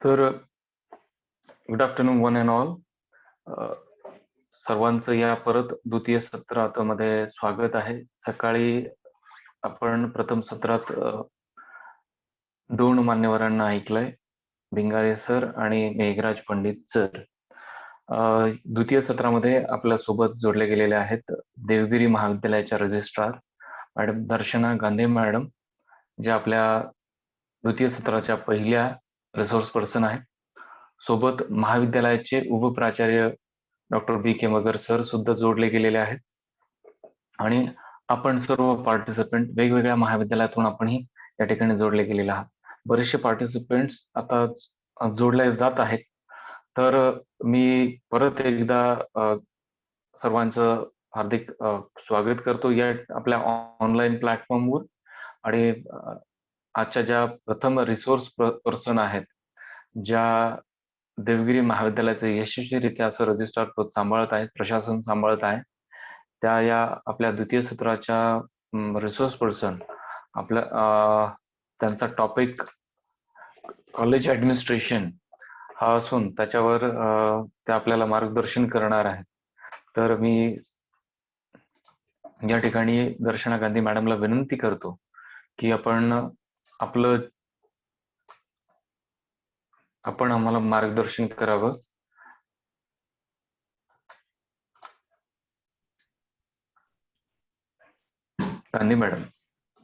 तर good afternoon one and all. सर्वांचं या परत द्वितीय सत्रामध्ये स्वागत आहे. सकाळी आपण प्रथम सत्रात दोन मान्यवरांना ऐकलंय, भिंगारे सर आणि मेघराज पंडित सर. द्वितीय सत्रामध्ये आपल्या सोबत जोडले गेलेले आहेत देवगिरी महाविद्यालयाच्या रजिस्ट्रार मॅडम दर्शना गांधी मॅडम, जे आपल्या द्वितीय सत्राच्या पहिल्या रिसोर्स पर्सन आहेत. सोबत महाविद्यालयाचे उपप्राचार्य डॉक्टर बी के मगर सर सुद्धा जोडले गेलेले आहेत. आणि आपण सर्व पार्टिसिपेंट वेगवेगळ्या महाविद्यालयातून आपणही या ठिकाणी जोडले गेलेले आहात. बरेचसे पार्टिसिपेंट्स आता जोडले जात आहेत. तर मी परत एकदा सर्वांचं हार्दिक स्वागत करतो या आपल्या ऑनलाईन प्लॅटफॉर्मवर. आणि आजच्या ज्या प्रथम रिसोर्स पर्सन आहेत, ज्या देवगिरी महाविद्यालयाचे यशस्वीरित्या असं रजिस्ट्रार पद सांभाळत आहेत, प्रशासन सांभाळत आहे, त्या या आपल्या द्वितीय सत्राच्या रिसोर्स पर्सन आपल्या त्यांचा टॉपिक कॉलेज ऍडमिनिस्ट्रेशन हा असून त्याच्यावर ते आपल्याला मार्गदर्शन करणार आहेत. तर मी या ठिकाणी दर्शना गांधी मॅडमला विनंती करतो की आपण आम्हाला मार्गदर्शन करावं. गांधी मॅडम.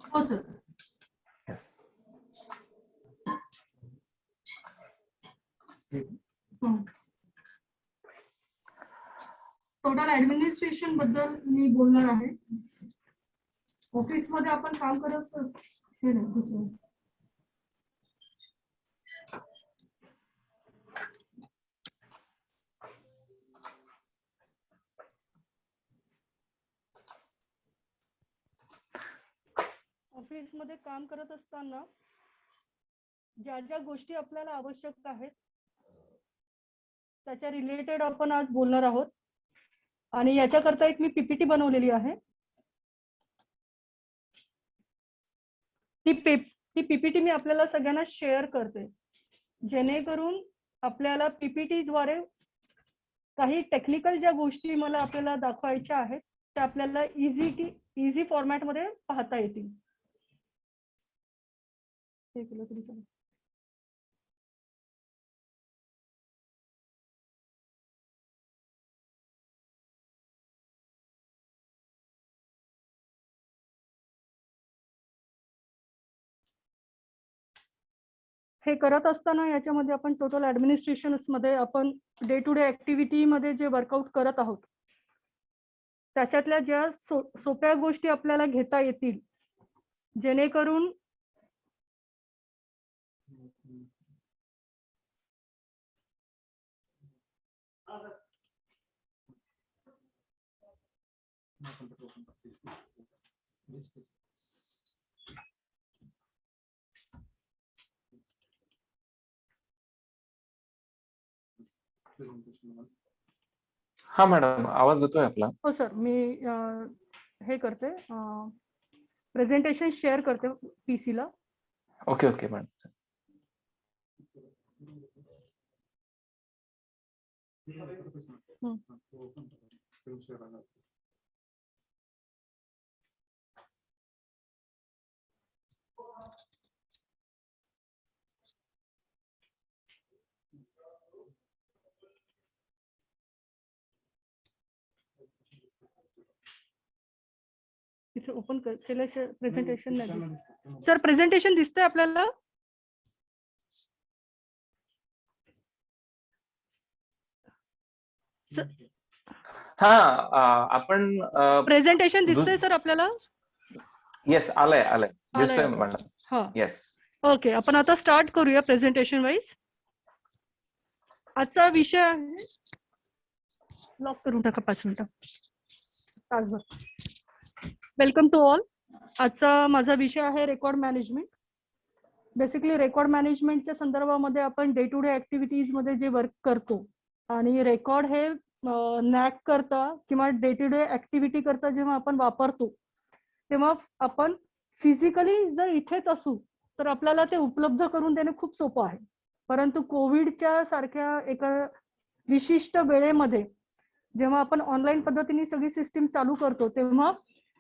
हो सर. टोटल ऍडमिनिस्ट्रेशन बद्दल मी बोलणार आहे. ऑफिस मध्ये आपण काम करत सर हे नाही दुसरं. ऑफिस मध्ये काम करत असताना ज्या ज्या गोष्टी आपल्याला आवश्यक आहेत त्याच्या रिलेटेड आपण आज बोलणार आहोत. आणि याच्याकरता एक मी पीपीटी बनवलेली आहे. ती पीपीटी मी आपल्याला सगळ्यांना शेअर करते, जेणेकरून आपल्याला पीपीटी द्वारे काही टेक्निकल ज्या गोष्टी मला आपल्याला दाखवायच्या आहेत त्या आपल्याला इझी फॉर्मॅट मध्ये पाहता येतील. हे करत असताना याच्यामध्ये आपण टोटल ऍडमिनिस्ट्रेशन मध्ये आपण डे टू डे ऍक्टिव्हिटी मध्ये जे वर्कआउट करत आहोत त्याच्यातल्या ज्या सोप्या गोष्टी आपल्याला घेता येतील, जेणेकरून हा मॅडम, आवाज येतोय आपला? हो सर. मी हे करते, प्रेझेंटेशन शेअर करते पीसी ला. Okay okay madam. इथे ओपन केल्याशिवाय प्रेझेंटेशन नाही. सर प्रेझेंटेशन दिसतंय आपल्याला? हा, आपण प्रेझेंटेशन दिसतंय सर आपल्याला? येस, आलंय दिसतंय मॅडम. हा, येस. ओके, आपण आता स्टार्ट करूया प्रेझेंटेशन वाईज. आजचा विषय आहे, लॉक करून टाका 5 मिनिटं तासभर. Welcome to all. आजचा माझा विषय आहे रेकॉर्ड मॅनेजमेंट. बेसिकली रेकॉर्ड मॅनेजमेंटच्या संदर्भामध्ये आपण डे टू डे ऍक्टिव्हिटीज मध्ये जे वर्क करतो आणि रेकॉर्ड हे नॅक करता किंवा डे टू डे ऍक्टिव्हिटी करता जेव्हा आपण वापरतो तेव्हा आपण फिजिकली जर इथेच असू तर आपल्याला ते उपलब्ध करून देणे खूप सोपं आहे. परंतु कोविडच्या सारख्या एका विशिष्ट वेळेमध्ये जेव्हा आपण ऑनलाईन पद्धतीने सगळी सिस्टीम चालू करतो, तेव्हा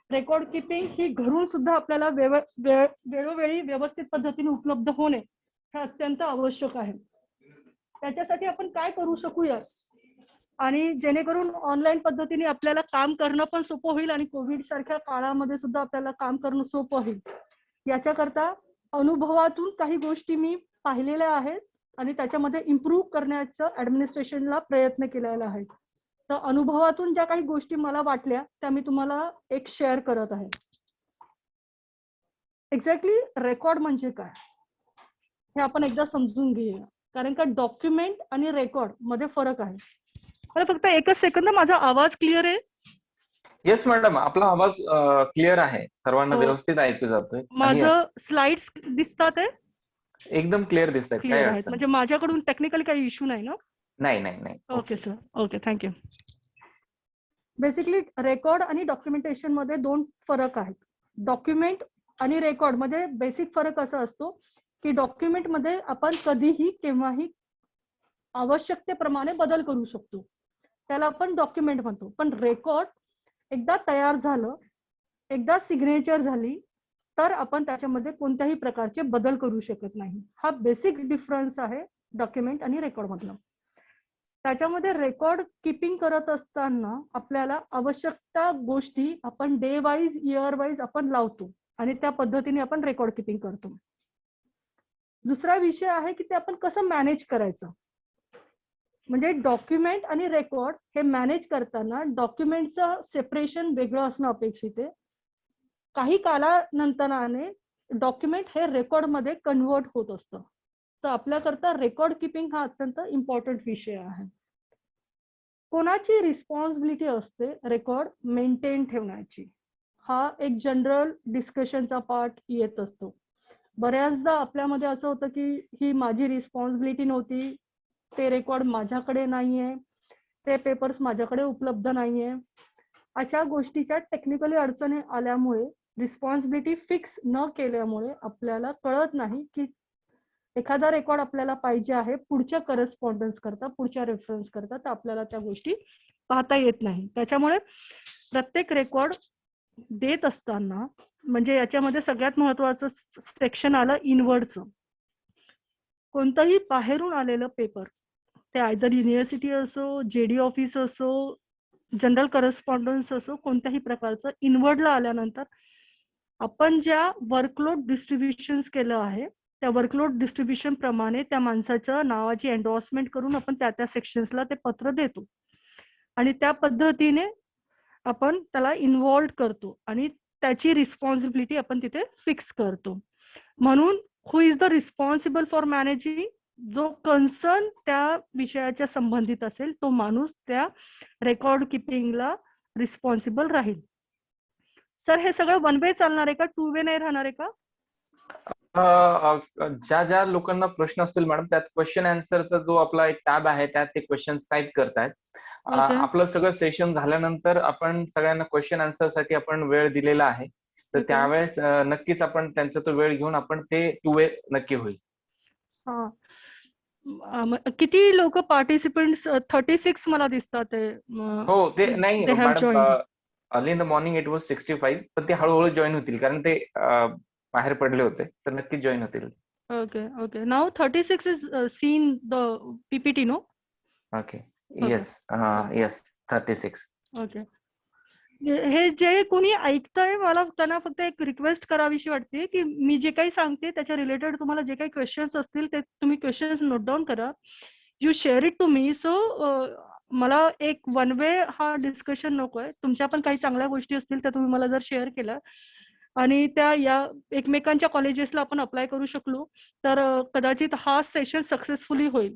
रेकॉर्ड किपिंग ही घरून सुद्धा आपल्याला वेळोवेळी व्यवस्थित पद्धतीने उपलब्ध होणे हे अत्यंत आवश्यक आहे. त्याच्यासाठी आपण काय करू शकूया आणि जेणेकरून ऑनलाईन पद्धतीने आपल्याला काम करणं पण सोपं होईल आणि कोविड सारख्या काळामध्ये सुद्धा आपल्याला काम करणं सोपं होईल, याच्याकरता अनुभवातून काही गोष्टी मी पाहिलेल्या आहेत आणि त्याच्यामध्ये इम्प्रूव्ह करण्याचं ऍडमिनिस्ट्रेशनला प्रयत्न केलेला आहे. तर अनुभवातून ज्या काही गोष्टी मला वाटल्या त्या मी तुम्हाला एक शेअर करत आहे. एक्झॅक्टली रेकॉर्ड म्हणजे काय हे आपण एकदा समजून घेऊया, कारण का डॉक्युमेंट आणि रेकॉर्ड मध्ये फरक आहे. मला फक्त एकच सेकंद, माझा आवाज क्लिअर आहे? येस मॅडम, आपला आवाज क्लिअर आहे, सर्वांना हो. व्यवस्थित ऐकू जातोय. माझं स्लाइड्स दिसतात आहे? एकदम क्लिअर दिसतात. काय क्लिअर आहेत, अडचण म्हणजे माझ्याकडून टेक्निकली काही इश्यू नाही ना? नाही नाही नाही. Okay sir, okay, thank you. Basically record आणि डॉक्युमेंटेशन मध्ये दोन फरक आहेत. डॉक्युमेंट आणि रेकॉर्ड मध्ये बेसिक फरक असा असतो की डॉक्युमेंट मध्ये आपण कधीही केव्हाही आवश्यकतेप्रमाणे बदल करू शकतो, त्याला आपण डॉक्युमेंट म्हणतो. पण रेकॉर्ड एकदा तयार झालं, एकदा सिग्नेचर झाली, तर आपण त्याच्यामध्ये कोणत्याही प्रकारचे बदल करू शकत नाही. हा बेसिक डिफरन्स आहे डॉक्युमेंट आणि रेकॉर्ड मधला. त्याच्यामध्ये रेकॉर्ड किपिंग करत असताना आपल्याला आवश्यकता गोष्टी आपण डे वाईज, इयर वाईज आपण लावतो आणि त्या पद्धतीने आपण रेकॉर्ड किपिंग करतो. दुसरा विषय आहे की ते आपण कसं मॅनेज करायचं. म्हणजे डॉक्युमेंट आणि रेकॉर्ड हे मॅनेज करताना डॉक्युमेंटचं सेपरेशन वेगळं असणं अपेक्षित आहे. काही कालानंतराने डॉक्युमेंट हे रेकॉर्ड मध्ये कन्वर्ट होत असतं. तर आपल्याकरता रेकॉर्ड किपिंग हा अत्यंत इम्पॉर्टंट विषय आहे. कोणाची रिस्पॉन्सिबिलिटी असते रेकॉर्ड मेंटेन ठेवण्याची, हा एक जनरल डिस्कशनचा पार्ट येत असतो. बऱ्याचदा आपल्यामध्ये असं होतं की ही माझी रिस्पॉन्सिबिलिटी नव्हती, ते रेकॉर्ड माझ्याकडे नाहीये, ते पेपर्स माझ्याकडे उपलब्ध नाहीये. अशा गोष्टीच्या टेक्निकली अडचणी आल्यामुळे, रिस्पॉन्सिबिलिटी फिक्स न केल्यामुळे आपल्याला कळत नाही की एखादा रेकॉर्ड आपल्याला पाहिजे आहे पुढच्या करस्पॉन्डन्स करता, पुढच्या रेफरन्स करता, तर आपल्याला त्या गोष्टी पाहता येत नाही. त्याच्यामुळे प्रत्येक रेकॉर्ड देत असताना, म्हणजे याच्यामध्ये सगळ्यात महत्वाचं सेक्शन आलं इनवर्डचं. कोणतंही बाहेरून आलेलं पेपर, ते आयदर युनिव्हर्सिटी असो, जेडी ऑफिस असो, जनरल करस्पॉन्डन्स असो, कोणत्याही प्रकारचं इनवर्डला आल्यानंतर आपण ज्या वर्कलोड डिस्ट्रीब्युशन्स केलं आहे त्या वर्कलोड डिस्ट्रीब्युशन प्रमाणे त्या माणसाच्या नावाची एन्डॉर्समेंट करून आपण त्या सेक्शन्सला ते पत्र देतो आणि त्या पद्धतीने आपण त्याला इन्व्हॉल्व करतो आणि त्याची रिस्पॉन्सिबिलिटी आपण तिथे फिक्स करतो. म्हणून who is the responsible for managing, जो कन्सर्न त्या विषयाच्या संबंधित असेल तो माणूस त्या रेकॉर्ड किपिंगला रिस्पॉन्सिबल राहील. सर हे सगळं वन वे चालणार आहे का, टू वे नाही राहणार आहे का? ज्या ज्या लोकांना प्रश्न असतील मॅडम, त्यात क्वेश्चन आन्सरचा जो आपला एक टॅब आहे त्यात ते क्वेश्चन टाईप करतायत. आपलं सगळं सेशन झाल्यानंतर आपण सगळ्यांना क्वेश्चन आन्सर साठी आपण वेळ दिलेला आहे, तर त्यावेळेस नक्कीच आपण त्यांचा तो वेळ घेऊन आपण ते टू वे नक्की होईल. किती लोक पार्टिसिपेंट्स? 36 मला दिसतात. हो, ते नाही madam, early in the morning it was 65, पण ते हळूहळू जॉईन होतील कारण ते बाहेर पडले होते, तर नक्की जॉईन होतील. Okay okay, now 36 is seen the PPT, no? Okay, yes yes, 36. Okay. हे जे कोणी ऐकतंय, मला त्यांना फक्त एक रिक्वेस्ट करावीशी वाटते की मी जे काही सांगते त्याच्या रिलेटेड तुम्हाला जे काही क्वेश्चन्स असतील ते तुम्ही क्वेश्चन्स नोट डाऊन करा. You share it to me. So मला एक वन वे हा डिस्कशन नकोय. तुमच्या पण काही चांगल्या गोष्टी असतील त्या तुम्ही मला जर शेअर केल्या आणि त्या या एकमेकांच्या कॉलेजेसला आपण अप्लाय करू शकलो तर कदाचित हा सेशन सक्सेसफुली होईल.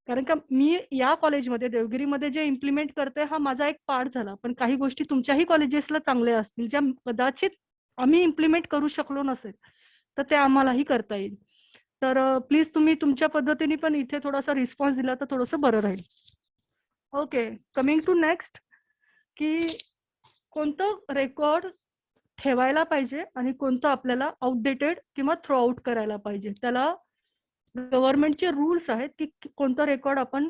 कारण का मी या कॉलेजमध्ये देवगिरीमध्ये जे इम्प्लिमेंट करते हा माझा एक पार्ट झाला, पण काही गोष्टी तुमच्याही कॉलेजेसला चांगल्या असतील ज्या कदाचित आम्ही इम्प्लिमेंट करू शकलो नसेल तर ते आम्हालाही करता येईल. तर प्लीज तुम्ही तुमच्या पद्धतीने पण इथे थोडासा रिस्पॉन्स दिला तर थोडंसं बरं राहील. ओके, कमिंग टू नेक्स्ट, की कोणतं रेकॉर्ड ठेवायला पाहिजे आणि कोणतं आपल्याला आउटडेटेड किंवा थ्रू आउट करायला पाहिजे, त्याला गव्हर्नमेंटचे रूल्स आहेत की कोणतं रेकॉर्ड आपण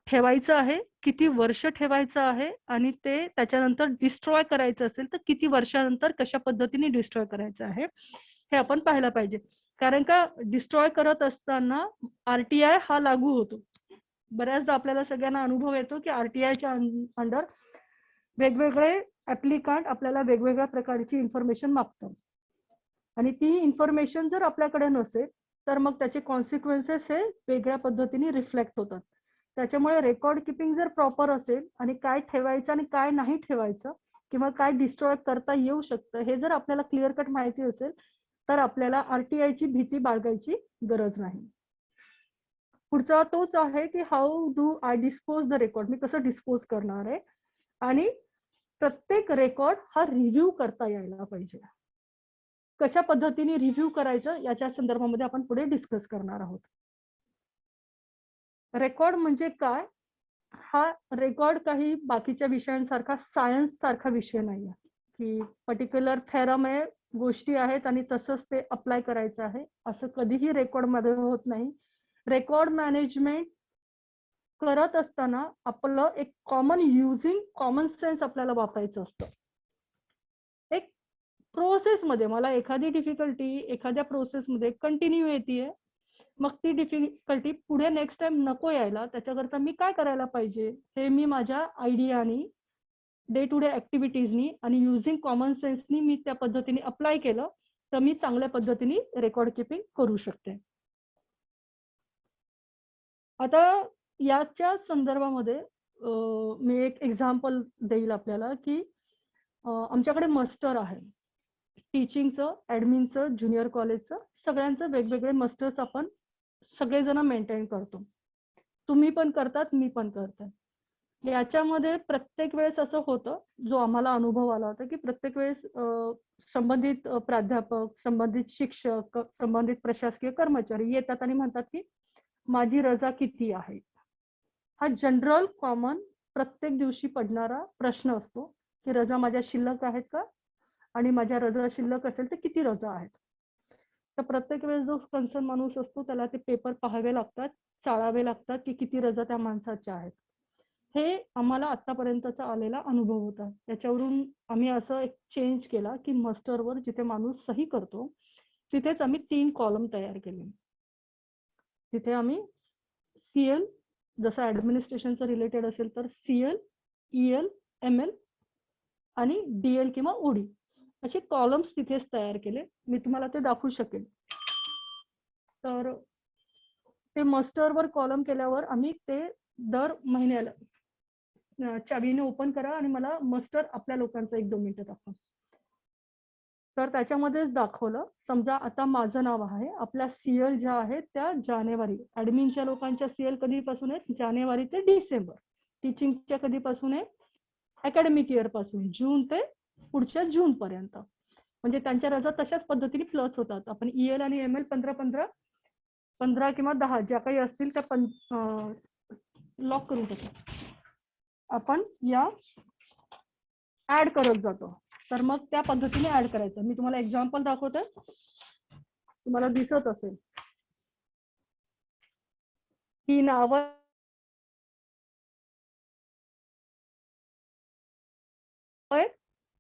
ठेवायचं आहे, किती वर्ष ठेवायचं आहे आणि ते त्याच्यानंतर डिस्ट्रॉय करायचं असेल तर किती वर्षानंतर कशा पद्धतीने डिस्ट्रॉय करायचं आहे हे आपण पाहायला पाहिजे. कारण का डिस्ट्रॉय करत असताना RTI हा लागू होतो. बऱ्याचदा आपल्याला सगळ्यांना अनुभव येतो की RTIच्या अंडर वेगवेगळे ऍप्लिकंट आपल्याला वेगवेगळ्या प्रकारची इन्फॉर्मेशन मागतात आणि ती इन्फॉर्मेशन जर आपल्याकडे नसेल तर मग त्याचे कॉन्सिक्वेन्सेस हे वेगळ्या पद्धतीने रिफ्लेक्ट होतात. त्याच्यामुळे रेकॉर्ड किपिंग जर प्रॉपर असेल आणि काय ठेवायचं आणि काय नाही ठेवायचं किंवा काय डिस्ट्रॉय करता येऊ शकतं हे जर आपल्याला क्लिअर कट माहिती असेल तर आपल्याला RTIची भीती बाळगायची गरज नाही. पुढचा तोच आहे की how do I dispose the record, मी कसं डिस्पोज करणार आहे आणि प्रत्येक रेकॉर्ड हा रिव्ह्यू करता यायला पाहिजे. कशा पद्धतीने रिव्ह्यू करायचं याच्या संदर्भामध्ये आपण पुढे डिस्कस करणार आहोत. रेकॉर्ड म्हणजे काय? हा रेकॉर्ड काही बाकीच्या विषयांसारखा सायन्स सारखा विषय नाही आहे की पर्टिक्युलर थेरम आहे, गोष्टी आहेत आणि तसंच ते अप्लाय करायचं आहे, असं कधीही रेकॉर्ड मध्ये होत नाही. रेकॉर्ड मॅनेजमेंट करत असताना आपलं एक कॉमन सेन्स आपल्याला वापरायचं असतं. एक प्रोसेसमध्ये मला एखादी डिफिकल्टी एखाद्या प्रोसेसमध्ये कंटिन्यू येते, मग ती डिफिकल्टी पुढे नेक्स्ट टाइम नको यायला त्याच्याकरता मी काय करायला पाहिजे हे मी माझ्या आयडियानी डे टू डे ऍक्टिव्हिटीजनी आणि युझिंग कॉमन सेन्सनी मी त्या पद्धतीने अप्लाय केलं तर मी चांगल्या पद्धतीने रेकॉर्ड किपिंग करू शकते. आता याच्या संदर्भामध्ये मी एक एक्झाम्पल देईल आपल्याला की आमच्याकडे मस्टर आहे टीचिंगचं, ऍडमिनचं, ज्युनियर कॉलेजचं, सगळ्यांचं वेगवेगळे मस्टर्स आपण सगळेजण मेंटेन करतो. तुम्ही पण करतात, मी पण करते. याच्यामध्ये प्रत्येक वेळेस असं होतं, जो आम्हाला अनुभव आला होता की प्रत्येक वेळेस संबंधित प्राध्यापक, संबंधित शिक्षक, संबंधित प्रशासकीय कर्मचारी येतात आणि म्हणतात की माझी रजा किती आहे. हा जनरल कॉमन प्रत्येक दिवशी पडणारा प्रश्न असतो की रजा माझ्या शिल्लक आहेत का आणि माझ्या रजा शिल्लक असेल तर किती रजा आहेत. तर प्रत्येक वेळेस जो कन्सर्न माणूस असतो त्याला ते पेपर पाहावे लागतात, चाळावे लागतात की किती रजा त्या माणसाच्या आहेत. हे आम्हाला आतापर्यंतचा आलेला अनुभव होता. त्याच्यावरून आम्ही असं एक चेंज केला की मस्टरवर जिथे माणूस सही करतो तिथेच आम्ही 3 कॉलम तयार केले. तिथे आम्ही CL जसं ऍडमिनिस्ट्रेशनचं रिलेटेड असेल तर CL, EL, ML आणि DL किंवा OD असे कॉलम्स तिथेच तयार केले. मी तुम्हाला ते दाखवू शकेल. तर ते मस्टरवर कॉलम केल्यावर आम्ही ते दर महिन्याला चावीने ओपन करा आणि मला मस्टर आपल्या लोकांचं 1-2 मिनिटं दाखवा. तर त्याच्यामध्येच दाखवलं, समजा आता माझं नाव आहे, आपल्या CL ज्या आहेत त्या जानेवारी, ऍडमिनच्या लोकांच्या CL कधीपासून आहेत, जानेवारी ते डिसेंबर, टीचिंगच्या कधीपासून आहे, अकॅडमिक इयर पासून जून ते पुढच्या जून पर्यंत. म्हणजे त्यांच्या रजा तशाच पद्धतीने प्लस होतात. आपण EL आणि ML 15 किंवा 10 ज्या काही असतील त्या लॉक करून टाकू. आपण या ऍड करत जातो. तर मग त्या पद्धतीने ऍड करायचं. मी तुम्हाला एक्झाम्पल दाखवते, तुम्हाला दिसत असेल ही नावं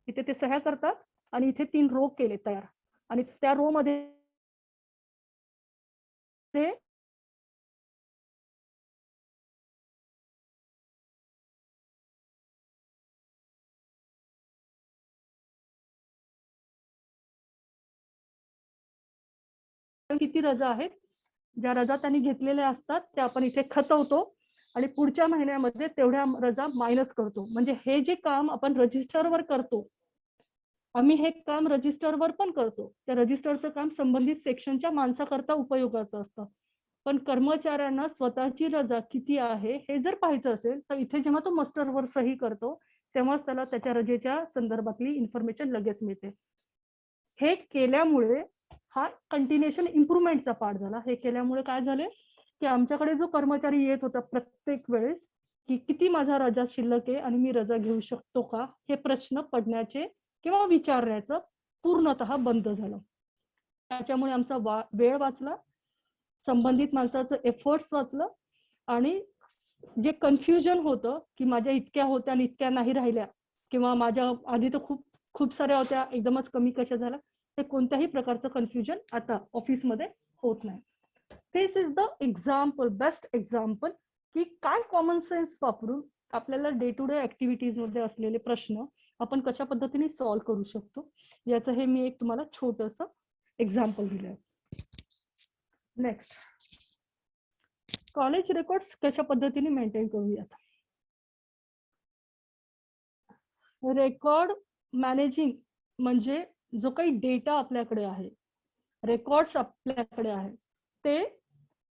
इथे ते सह्या करतात आणि इथे 3 रो केले तयार आणि त्या रो मध्ये ते किती रजा आहेत, ज्या रजा त्यांनी घेतलेल्या असतात त्या आपण इथे खतवतो आणि पुढच्या महिन्यामध्ये तेवढ्या रजा मायनस करतो. म्हणजे हे जे काम आपण रजिस्टरवर करतो, आम्ही हे काम रजिस्टरवर पण करतो. त्या रजिस्टरचं काम संबंधित सेक्शनच्या माणसाकरता उपयोगाचं असतं. पण कर्मचाऱ्यांना स्वतःची रजा किती आहे हे जर पाहायचं असेल तर इथे जेव्हा तो मस्टरवर सही करतो तेव्हाच त्याला त्याच्या रजेच्या संदर्भातली इन्फॉर्मेशन लगेच मिळते. हे केल्यामुळे हा कंटिन्युएशन इम्प्रुव्हमेंटचा पार्ट झाला. हे केल्यामुळे काय झाले की आमच्याकडे जो कर्मचारी येत होता प्रत्येक वेळेस की किती माझा रजा शिल्लक आहे आणि मी रजा घेऊ शकतो का, हे प्रश्न पडण्याचे किंवा विचारण्याचं पूर्णतः बंद झालं. त्याच्यामुळे आमचा वेळ वाचला संबंधित माणसाचं एफर्ट्स वाचलं आणि जे कन्फ्युजन होतं की माझ्या इतक्या होत्या आणि इतक्या नाही राहिल्या किंवा माझ्या आधी तर खूप खूप साऱ्या होत्या एकदमच कमी कशा झाल्या, ते कोणत्याही प्रकारचं कन्फ्युजन आता ऑफिसमध्ये होत नाही. This is the example, best example की काय कॉमन सेन्स वापरून आपल्याला डे टू डे ऍक्टिव्हिटीज मध्ये असलेले प्रश्न आपण कशा पद्धतीने सॉल्व्ह करू शकतो, याचं हे मी एक तुम्हाला छोटंसं एक्झाम्पल दिलंय. नेक्स्ट, कॉलेज रेकॉर्ड्स कशा पद्धतीने मेंटेन करूयात. रेकॉर्ड मॅनेजिंग म्हणजे जो काही डेटा आपल्याकडे आहे, रेकॉर्ड्स आपल्याकडे आहे, ते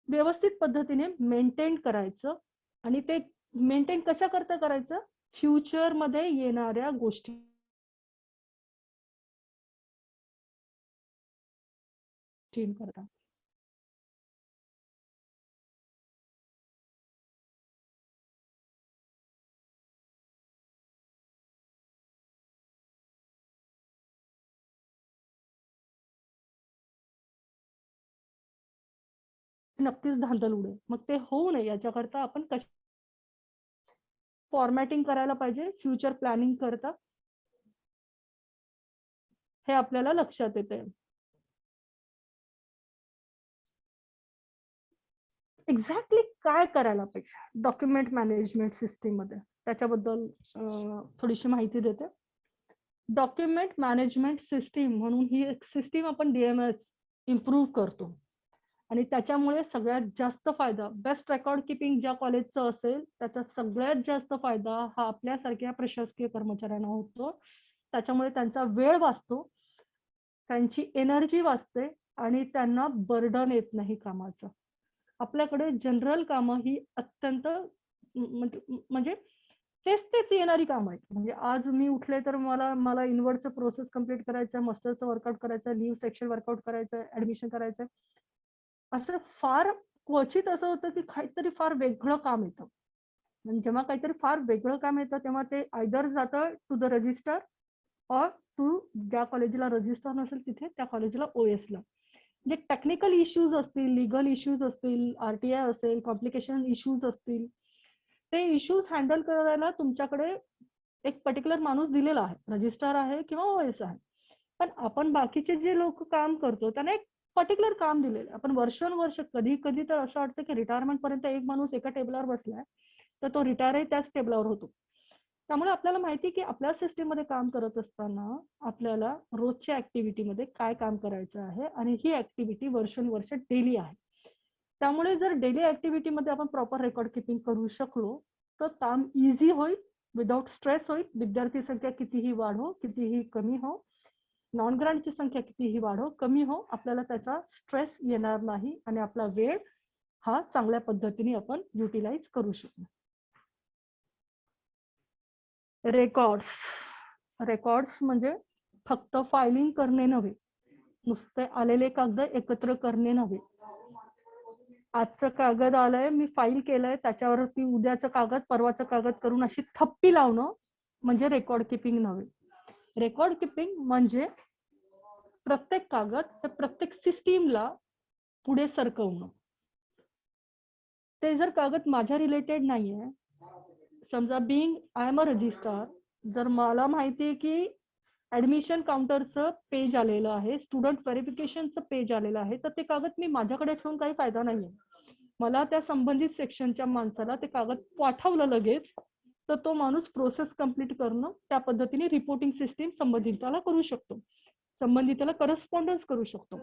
व्यवस्थित पद्धतीने मेंटेन करायचं. आणि ते मेंटेन कशा करता करायचं, फ्युचर मध्ये येणाऱ्या गोष्टी करता. नक्कीच धांदल उडेल. मग ते होऊ नये याच्याकरता आपण कशा फॉर्मॅटिंग करायला पाहिजे फ्युचर प्लॅनिंग करता, हे आपल्याला लक्षात येते. एक्झॅक्टली काय करायला पाहिजे डॉक्युमेंट मॅनेजमेंट सिस्टीम मध्ये, त्याच्याबद्दल थोडीशी माहिती देते. डॉक्युमेंट मॅनेजमेंट सिस्टीम म्हणून ही एक सिस्टीम आपण DMS इम्प्रूव्ह करतो आणि त्याच्यामुळे सगळ्यात जास्त फायदा, बेस्ट रेकॉर्ड किपिंग ज्या कॉलेजचं असेल त्याचा सगळ्यात जास्त फायदा हा आपल्यासारख्या प्रशासकीय कर्मचाऱ्यांना होतो. त्याच्यामुळे त्यांचा वेळ वाचतो, त्यांची एनर्जी वाचते आणि त्यांना बर्डन येत नाही कामाचं. आपल्याकडे जनरल कामं ही अत्यंत म्हणजे तेच येणारी काम आहेत. म्हणजे आज मी उठले तर मला इनवर्डचं प्रोसेस कम्प्लीट करायचं, मास्टरचं वर्कआउट करायचं, लीव्ह सेक्शन वर्कआउट करायचं, ऍडमिशन करायचं. असं फार क्वचित असं होतं की काहीतरी फार वेगळं काम येतं. आणि जेव्हा काहीतरी फार वेगळं काम येतं तेव्हा ते आयदर जातं टू द रजिस्टर और टू ज्या कॉलेजला रजिस्टर नसेल तिथे त्या कॉलेजला OS ला. जे टेक्निकल इश्यूज असतील, लिगल इश्यूज असतील, RTI असेल, कॉम्प्लिकेशन इश्यूज असतील, ते इश्यूज हँडल करायला तुमच्याकडे एक पर्टिक्युलर माणूस दिलेला आहे, रजिस्ट्रार आहे किंवा OS आहे. पण आपण बाकीचे जे लोक काम करतो त्यांना एक पर्टिक्युलर काम दिलेलं. आपण वर्षानुवर्ष कधी कधी तर असं वाटतं की रिटायरमेंट पर्यंत एक माणूस एका टेबलावर बसलाय तर तो रिटायरही त्याच टेबलावर होतो. त्यामुळे आपल्याला माहिती की आपल्या सिस्टीम मध्ये काम करत असताना आपल्याला रोजच्या ऍक्टिव्हिटीमध्ये काय काम करायचं आहे आणि ही ऍक्टिव्हिटी वर्षानुवर्ष डेली आहे. त्यामुळे जर डेली ऍक्टिव्हिटीमध्ये आपण प्रॉपर रेकॉर्ड किपिंग करू शकलो तर काम इझी होईल, विदाउट स्ट्रेस होईल. विद्यार्थी संख्या कितीही वाढो कितीही कमी हो, नॉन ग्रांटची संख्या कितीही वाढो कमी हो, आपल्याला त्याचा स्ट्रेस येणार नाही आणि आपला वेळ हा चांगल्या पद्धतीने आपण युटिलाइज करू शकतो. रेकॉर्ड्स म्हणजे फक्त फायलिंग करणे नव्हे, नुसते आलेले कागद एकत्र करणे नव्हे. आजचं कागद आलंय, मी फाईल केलंय, त्याच्यावरती उद्याचं कागद परवाचं कागद करून अशी थप्पी लावणं म्हणजे रेकॉर्ड किपिंग नव्हे. रेकॉर्ड किपिंग म्हणजे प्रत्येक कागद ते प्रत्येक सिस्टीमला पुढे सरकवणं. ते जर कागद माझ्या रिलेटेड नाहीये, समजा being I am a registrar, जर मला माहिती आहे की ऍडमिशन काउंटरचं पेज आलेलं आहे, स्टुडंट व्हेरिफिकेशनचं पेज आलेलं आहे, तर ते कागद मी माझ्याकडे ठेवून काही फायदा नाहीये. मला त्या संबंधित सेक्शनच्या माणसाला ते कागद पाठवलं लगेच तर तो माणूस प्रोसेस कंप्लीट करणं, त्या पद्धतीने रिपोर्टिंग सिस्टीम संबंधिताला करू शकतो, संबंधिताला करस्पॉन्डन्स करू शकतो.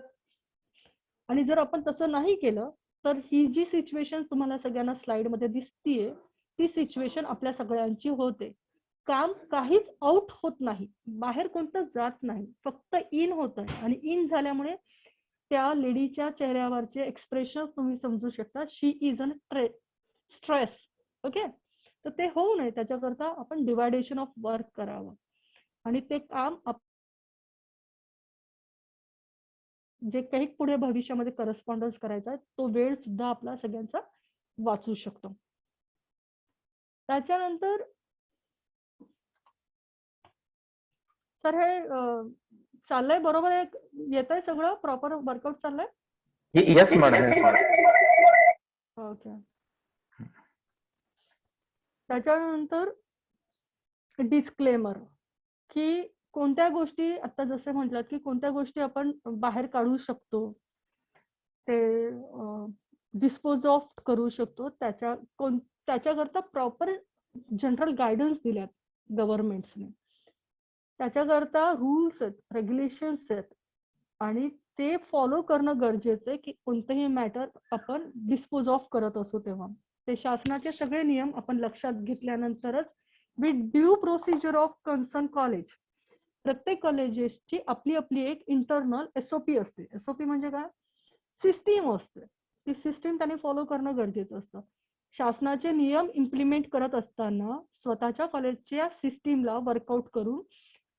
आणि जर आपण तसं नाही केलं तर ही जी सिच्युएशन तुम्हाला सगळ्यांना स्लाइड मध्ये दिसतीये ती सिच्युएशन आपल्या सगळ्यांची होते. काम काहीच आउट होत नाही, बाहेर कोणतं जात नाही, फक्त इन होत आहे. आणि इन झाल्यामुळे त्या लेडीच्या चेहऱ्यावरचे एक्सप्रेशन तुम्ही समजू शकता, शी इज अन स्ट्रेस. ओके, तर ते होऊ नये त्याच्याकरता आपण डिवायडेशन ऑफ वर्क करावं आणि ते काम जे काही पुढे भविष्यामध्ये करस्पॉन्डन्स करायचा आहे तो वेळ सुद्धा आपला सगळ्यांचा वाचू शकतो. त्याच्यानंतर तर हे चाललंय बरोबर आहे, येत आहे सगळं प्रॉपर वर्कआउट चाललंय. Yes madam, yes madam. Okay. त्याच्यानंतर डिस्क्लेमर, की कोणत्या गोष्टी आता जसे म्हटलात की कोणत्या गोष्टी आपण बाहेर काढू शकतो, ते डिस्पोज ऑफ करू शकतो, त्याच्याकरता प्रॉपर जनरल गायडन्स दिल्यात गव्हर्नमेंट्सने. त्याच्याकरता रूल्स आहेत, रेग्युलेशन्स आहेत आणि ते फॉलो करणं गरजेचं आहे की कोणतंही मॅटर आपण डिस्पोज ऑफ करत असो तेव्हा ते शासनाचे सगळे नियम आपण लक्षात घेतल्यानंतरच with due procedure of concern college. प्रत्येक कॉलेजेसची आपली आपली एक इंटरनल एसओपी असते. एसओपी म्हणजे काय? सिस्टीम असते. ती सिस्टीम त्यांनी फॉलो करणं गरजेचं असतं. शासनाचे नियम इम्प्लिमेंट करत असताना स्वतःच्या कॉलेजच्या सिस्टीमला वर्कआउट करून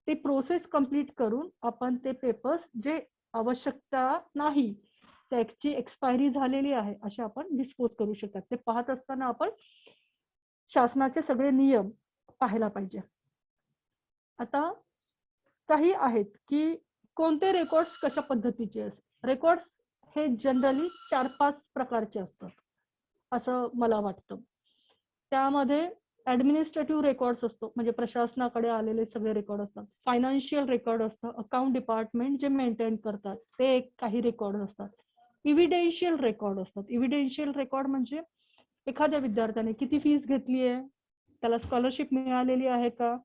ते प्रोसेस कंप्लीट करून आपण ते पेपर्स जे आवश्यकता नाही, त्याची एक्सपायरी झालेली आहे असे आपण डिस्पोज करू शकतात. ते पाहत असताना आपण शासनाचे सगळे नियम पाहायला पाहिजे. आता काही आहेत की कोणते रेकॉर्ड्स कशा पद्धतीचे असतात. रेकॉर्ड्स हे जनरली 4-5 प्रकारचे असतात असं मला वाटतं. त्यामध्ये ऍडमिनिस्ट्रेटिव्ह रेकॉर्ड्स असतो, म्हणजे प्रशासनाकडे आलेले सगळे रेकॉर्ड असतात. फायनान्शियल रेकॉर्ड असतं, अकाउंट डिपार्टमेंट जे मेंटेन करतात ते काही रेकॉर्ड असतात. इव्हिडेन्शियल रेकॉर्ड असतात. इव्हिडेन्शियल रेकॉर्ड म्हणजे एखाद्या विद्यार्थ्याने किती फीस घेतली आहे, त्याला स्कॉलरशिप मिळालेली आहे का,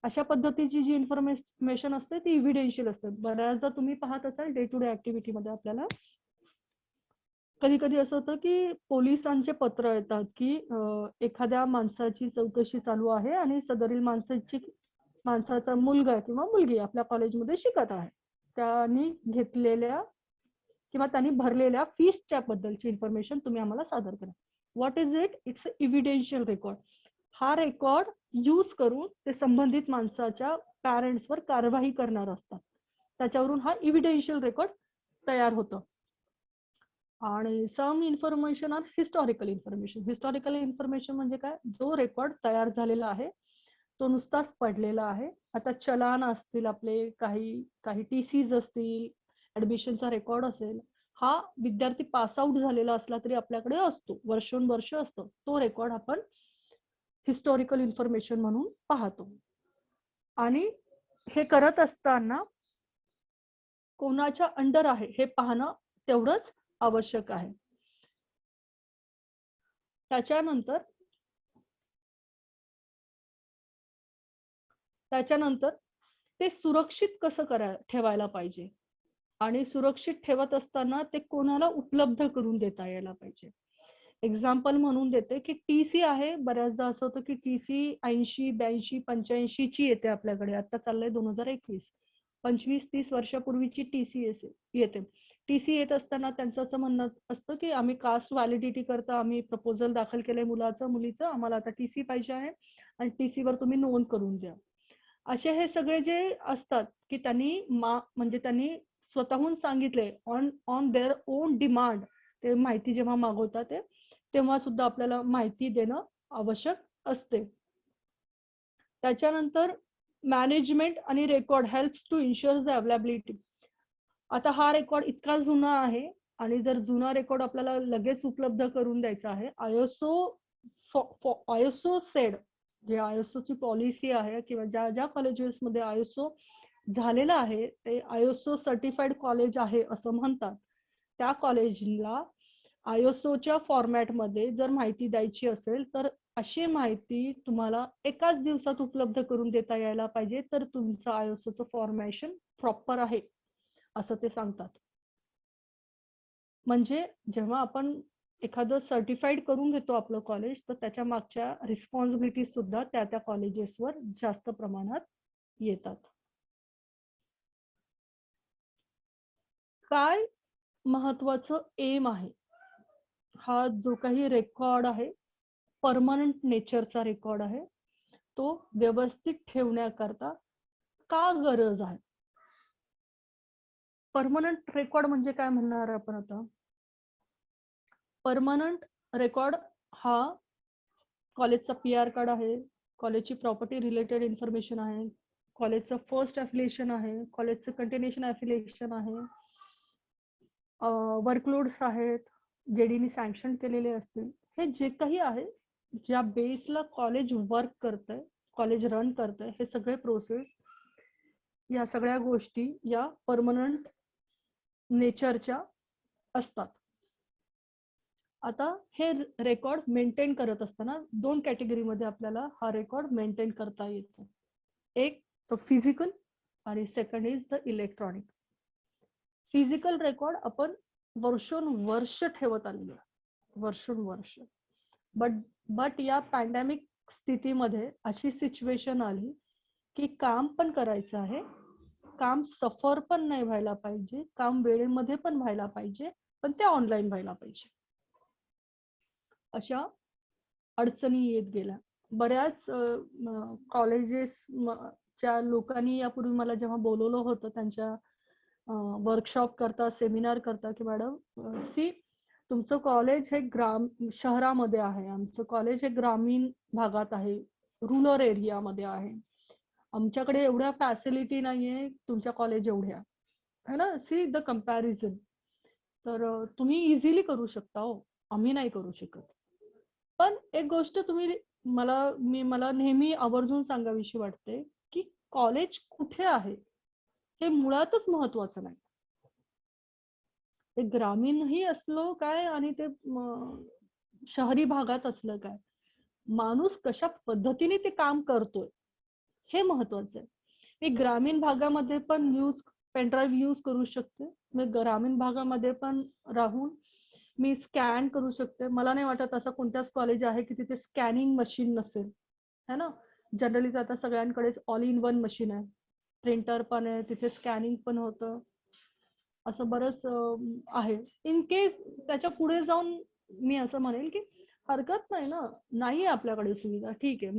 अशा पद्धतीची जी इन्फॉर्मेशन असते ती इव्हिडेन्शियल असते. बऱ्याचदा तुम्ही पाहत असाल डे टू डे ऍक्टिव्हिटीमध्ये आपल्याला कधी कधी असं होतं की पोलिसांचे पत्र येतात की एखाद्या माणसाची चौकशी चालू आहे आणि सदरील माणसाचा मुलगा किंवा मुलगी आपल्या कॉलेजमध्ये शिकत आहे. त्यांनी घेतलेल्या किंवा त्यांनी भरलेल्या फीसच्या बद्दलची इन्फॉर्मेशन तुम्ही आम्हाला सादर करा. What is it? It's evidential record. हा रेकॉर्ड यूज करून ते संबंधित माणसाच्या पॅरेंट्सवर कारवाई करणार असतात. त्याच्यावरून हा इव्हिडेन्शियल रेकॉर्ड तयार होतो. आणि some information are historical information. Historical information म्हणजे काय? जो रेकॉर्ड तयार झालेला आहे तो नुसताच पडलेला आहे. आता चलान असतील आपले, काही टीसीज असतील, ऍडमिशनचा रेकॉर्ड असेल, हा विद्यार्थी पास आउट झालेला असला तरी आपल्याकडे असतो, वर्षोनवर्ष असतो. तो रेकॉर्ड आपण हिस्टॉरिकल इन्फॉर्मेशन म्हणून पाहतो. आणि हे करत असताना कोणाच्या अंडर आहे हे पाहणं तेवढंच आवश्यक आहे. त्याच्यानंतर ते सुरक्षित कसं ठेवायला पाहिजे आणि सुरक्षित ठेवत असताना ते कोणाला उपलब्ध करून देता यायला पाहिजे. एक्झाम्पल म्हणून देते की टीसी आहे. बऱ्याचदा असं होतं की टीसी 80, 82, 85 ची येते आपल्याकडे. आता चाललंय 2021. 25-30 वर्षापूर्वीची टीसी येते. टीसी येत असताना त्यांचं असं म्हणणं असतं की आम्ही कास्ट व्हॅलिडिटी करता आम्ही प्रपोजल दाखल केलंय मुलाचं मुलीचं, आम्हाला आता टीसी पाहिजे आहे आणि टीसीवर तुम्ही नोंद करून द्या. असे हे सगळे जे असतात की त्यांनी स्वतःहून सांगितले ऑन देअर ओन डिमांड ते माहिती जेव्हा मागवतात तेव्हा सुद्धा आपल्याला माहिती देणं आवश्यक असते. त्याच्यानंतर मॅनेजमेंट आणि record helps to ensure the availability. आता हा रेकॉर्ड इतका जुना आहे आणि जर जुना रेकॉर्ड आपल्याला लगेच उपलब्ध करून द्यायचा आहे, आयएसओ सेड जे आयएसओची पॉलिसी आहे किंवा ज्या ज्या कॉलेजेसमध्ये आयएसओ झालेला आहे ते आयएसओ सर्टिफाईड कॉलेज आहे असं म्हणतात. त्या कॉलेजला आयएसओच्या फॉर्मॅटमध्ये जर माहिती द्यायची असेल तर अशी माहिती तुम्हाला एकाच दिवसात उपलब्ध करून देता यायला पाहिजे, तर तुमचं आयएसओचं फॉर्मॅशन प्रॉपर आहे असं ते सांगतात. म्हणजे जेव्हा आपण एखादं सर्टिफाईड करून घेतो आपलं कॉलेज तर त्याच्या मागच्या रिस्पॉन्सिबिलिटी सुद्धा त्या कॉलेजेसवर जास्त प्रमाणात येतात. काय महत्वाचं एम आहे? हा जो काही रेकॉर्ड आहे परमनंट नेचरचा रेकॉर्ड आहे, तो व्यवस्थित ठेवण्याकरता का गरज आहे? परमनंट रेकॉर्ड म्हणजे काय म्हणणार आपण आता? परमनंट रेकॉर्ड हा कॉलेजचा PR कार्ड आहे, कॉलेजची प्रॉपर्टी रिलेटेड इन्फॉर्मेशन आहे, कॉलेजचं फर्स्ट अफिलिएशन आहे, कॉलेजचं कंटिन्युएशन अफिलिएशन आहे, वर्कलोड्स आहेत, जेडीने सँक्शन केलेले असतील, हे जे काही आहे, ज्या बेसला कॉलेज वर्क करतंय, कॉलेज रन करतंय, हे सगळे प्रोसेस, या सगळ्या गोष्टी या परमनंट नेचरच्या असतात. आता हे रेकॉर्ड मेंटेन करत असताना 2 कॅटेगरीमध्ये आपल्याला हा रेकॉर्ड मेंटेन करता येतो. एक तो फिजिकल आणि second is the electronic. Physical record आपण वर्षोनवर्ष ठेवत आलेलो आहे, वर्षोनवर्ष. बट या पॅन्डेमिक स्थितीमध्ये अशी सिच्युएशन आली की काम पण करायचं आहे, काम सफर पण नाही व्हायला पाहिजे, काम वेळेमध्ये पण व्हायला पाहिजे, पण ते ऑनलाईन व्हायला पाहिजे. अशा अडचणी येत गेल्या. बऱ्याच कॉलेजेसच्या लोकांनी यापूर्वी मला जेव्हा बोलवलं होतं त्यांच्या वर्कशॉप करता, सेमिनार करता, की मॅडम सी तुमचं कॉलेज हे शहरामध्ये आहे, आमचं कॉलेज हे ग्रामीण भागात आहे, रुरल एरियामध्ये आहे, आमच्याकडे एवढ्या फॅसिलिटी नाहीये तुमच्या कॉलेज एवढ्या, है ना. See the comparison. तर तुम्ही इझिली करू शकता हो, आम्ही नाही करू शकत. पण एक गोष्ट मला नेहमी आवर्जून सांगावीशी वाटते की कॉलेज कुठे आहे हे मुळातच महत्वाचं नाही. ते ग्रामीणही असलो काय आणि ते शहरी भागात असलं काय, माणूस कशा पद्धतीने ते काम करतोय हे महत्वाचं आहे. मी ग्रामीण भागामध्ये पण पेनड्राईव्ह यूज करू शकते, मी ग्रामीण भागामध्ये पण राहून मी स्कॅन करू शकते. मला नाही वाटत असं कोणत्याच कॉलेज आहे की तिथे स्कॅनिंग मशीन नसेल, है ना. जनरली आता सगळ्यांकडेच ऑल इन वन मशीन आहे, प्रिंटर पण आहे, तिथे स्कॅनिंग पण होतं, असं बरंच आहे. इन केस त्याच्या पुढे जाऊन मी असं म्हणेल की हरकत नाही ना, नाही आपल्याकडे सुविधा, ठीक आहे,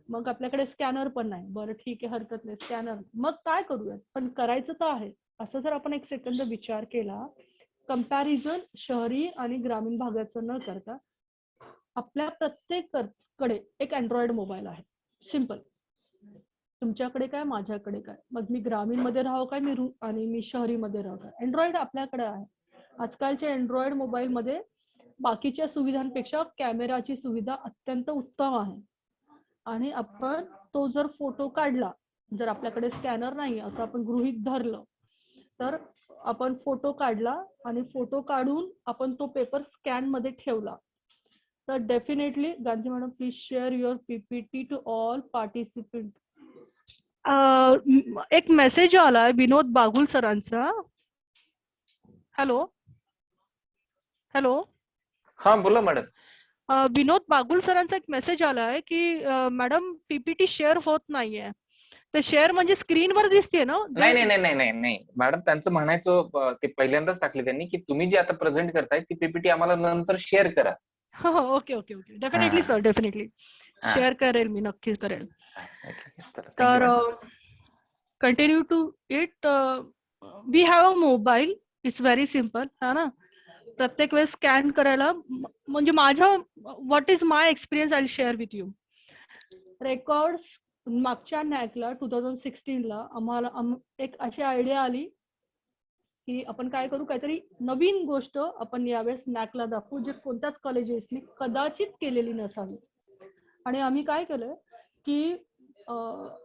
मग आपल्याकडे स्कॅनर पण नाही, बरं ठीक आहे, हरकत नाही, स्कॅनर मग काय करूयात, पण करायचं तर आहे. असं जर आपण एक सेकंद विचार केला, कंपॅरिझन शहरी आणि ग्रामीण भागाचं न करता, आपल्या प्रत्येकाकडे एक अँड्रॉइड मोबाईल आहे, सिंपल. तुमच्याकडे काय, माझ्याकडे काय, मग मी ग्रामीण मध्ये राहू काय, मी शहरीमध्ये राहू काय, अँड्रॉइड आपल्याकडे आहे. आजकालच्या अँड्रॉइड मोबाईल मध्ये बाकीच्या सुविधांपेक्षा कॅमेराची सुविधा अत्यंत उत्तम आहे. आणि आपण तो जर फोटो काढला, जर आपल्याकडे स्कॅनर नाही असं आपण गृहीत धरलं, तर आपण फोटो काढला आणि फोटो काढून आपण तो पेपर स्कॅन मध्ये ठेवला, तर definitely, Gandhi madam please share your PPT to all participant. एक मेसेज आलाय विनोद बागुल सरांचा. Hello hello. हा बोला मॅडम. विनोद बागुल सरांचा एक मेसेज आलाय की मॅडम पीपीटी शेअर होत नाहीये. ते शेअर म्हणजे स्क्रीनवर दिसते ना? नाही नाही नाही नाही नाही मॅडम, त्यांचं म्हणायचं ते पहिल्यांदाच टाकले त्यांनी की तुम्ही जे आता प्रेझेंट करताय ती पीपीटी आम्हाला नंतर शेअर करा. हो okay okay okay, definitely sir, definitely share करेल, मी नक्की करेल. तर continue to it. We have a mobile, it's very simple, है ना. प्रत्येक वेळेस स्कॅन करायला, म्हणजे माझं what is my experience I share with you. Records मागच्या नॅकला 2016ला आम्हाला एक अशी आयडिया आली की आपण काय करू, काहीतरी नवीन गोष्ट आपण यावेळेस नॅकला दाखवू, जे कोणत्याच कॉलेजेसनी कदाचित केलेली नसावी. आणि आम्ही काय केलं की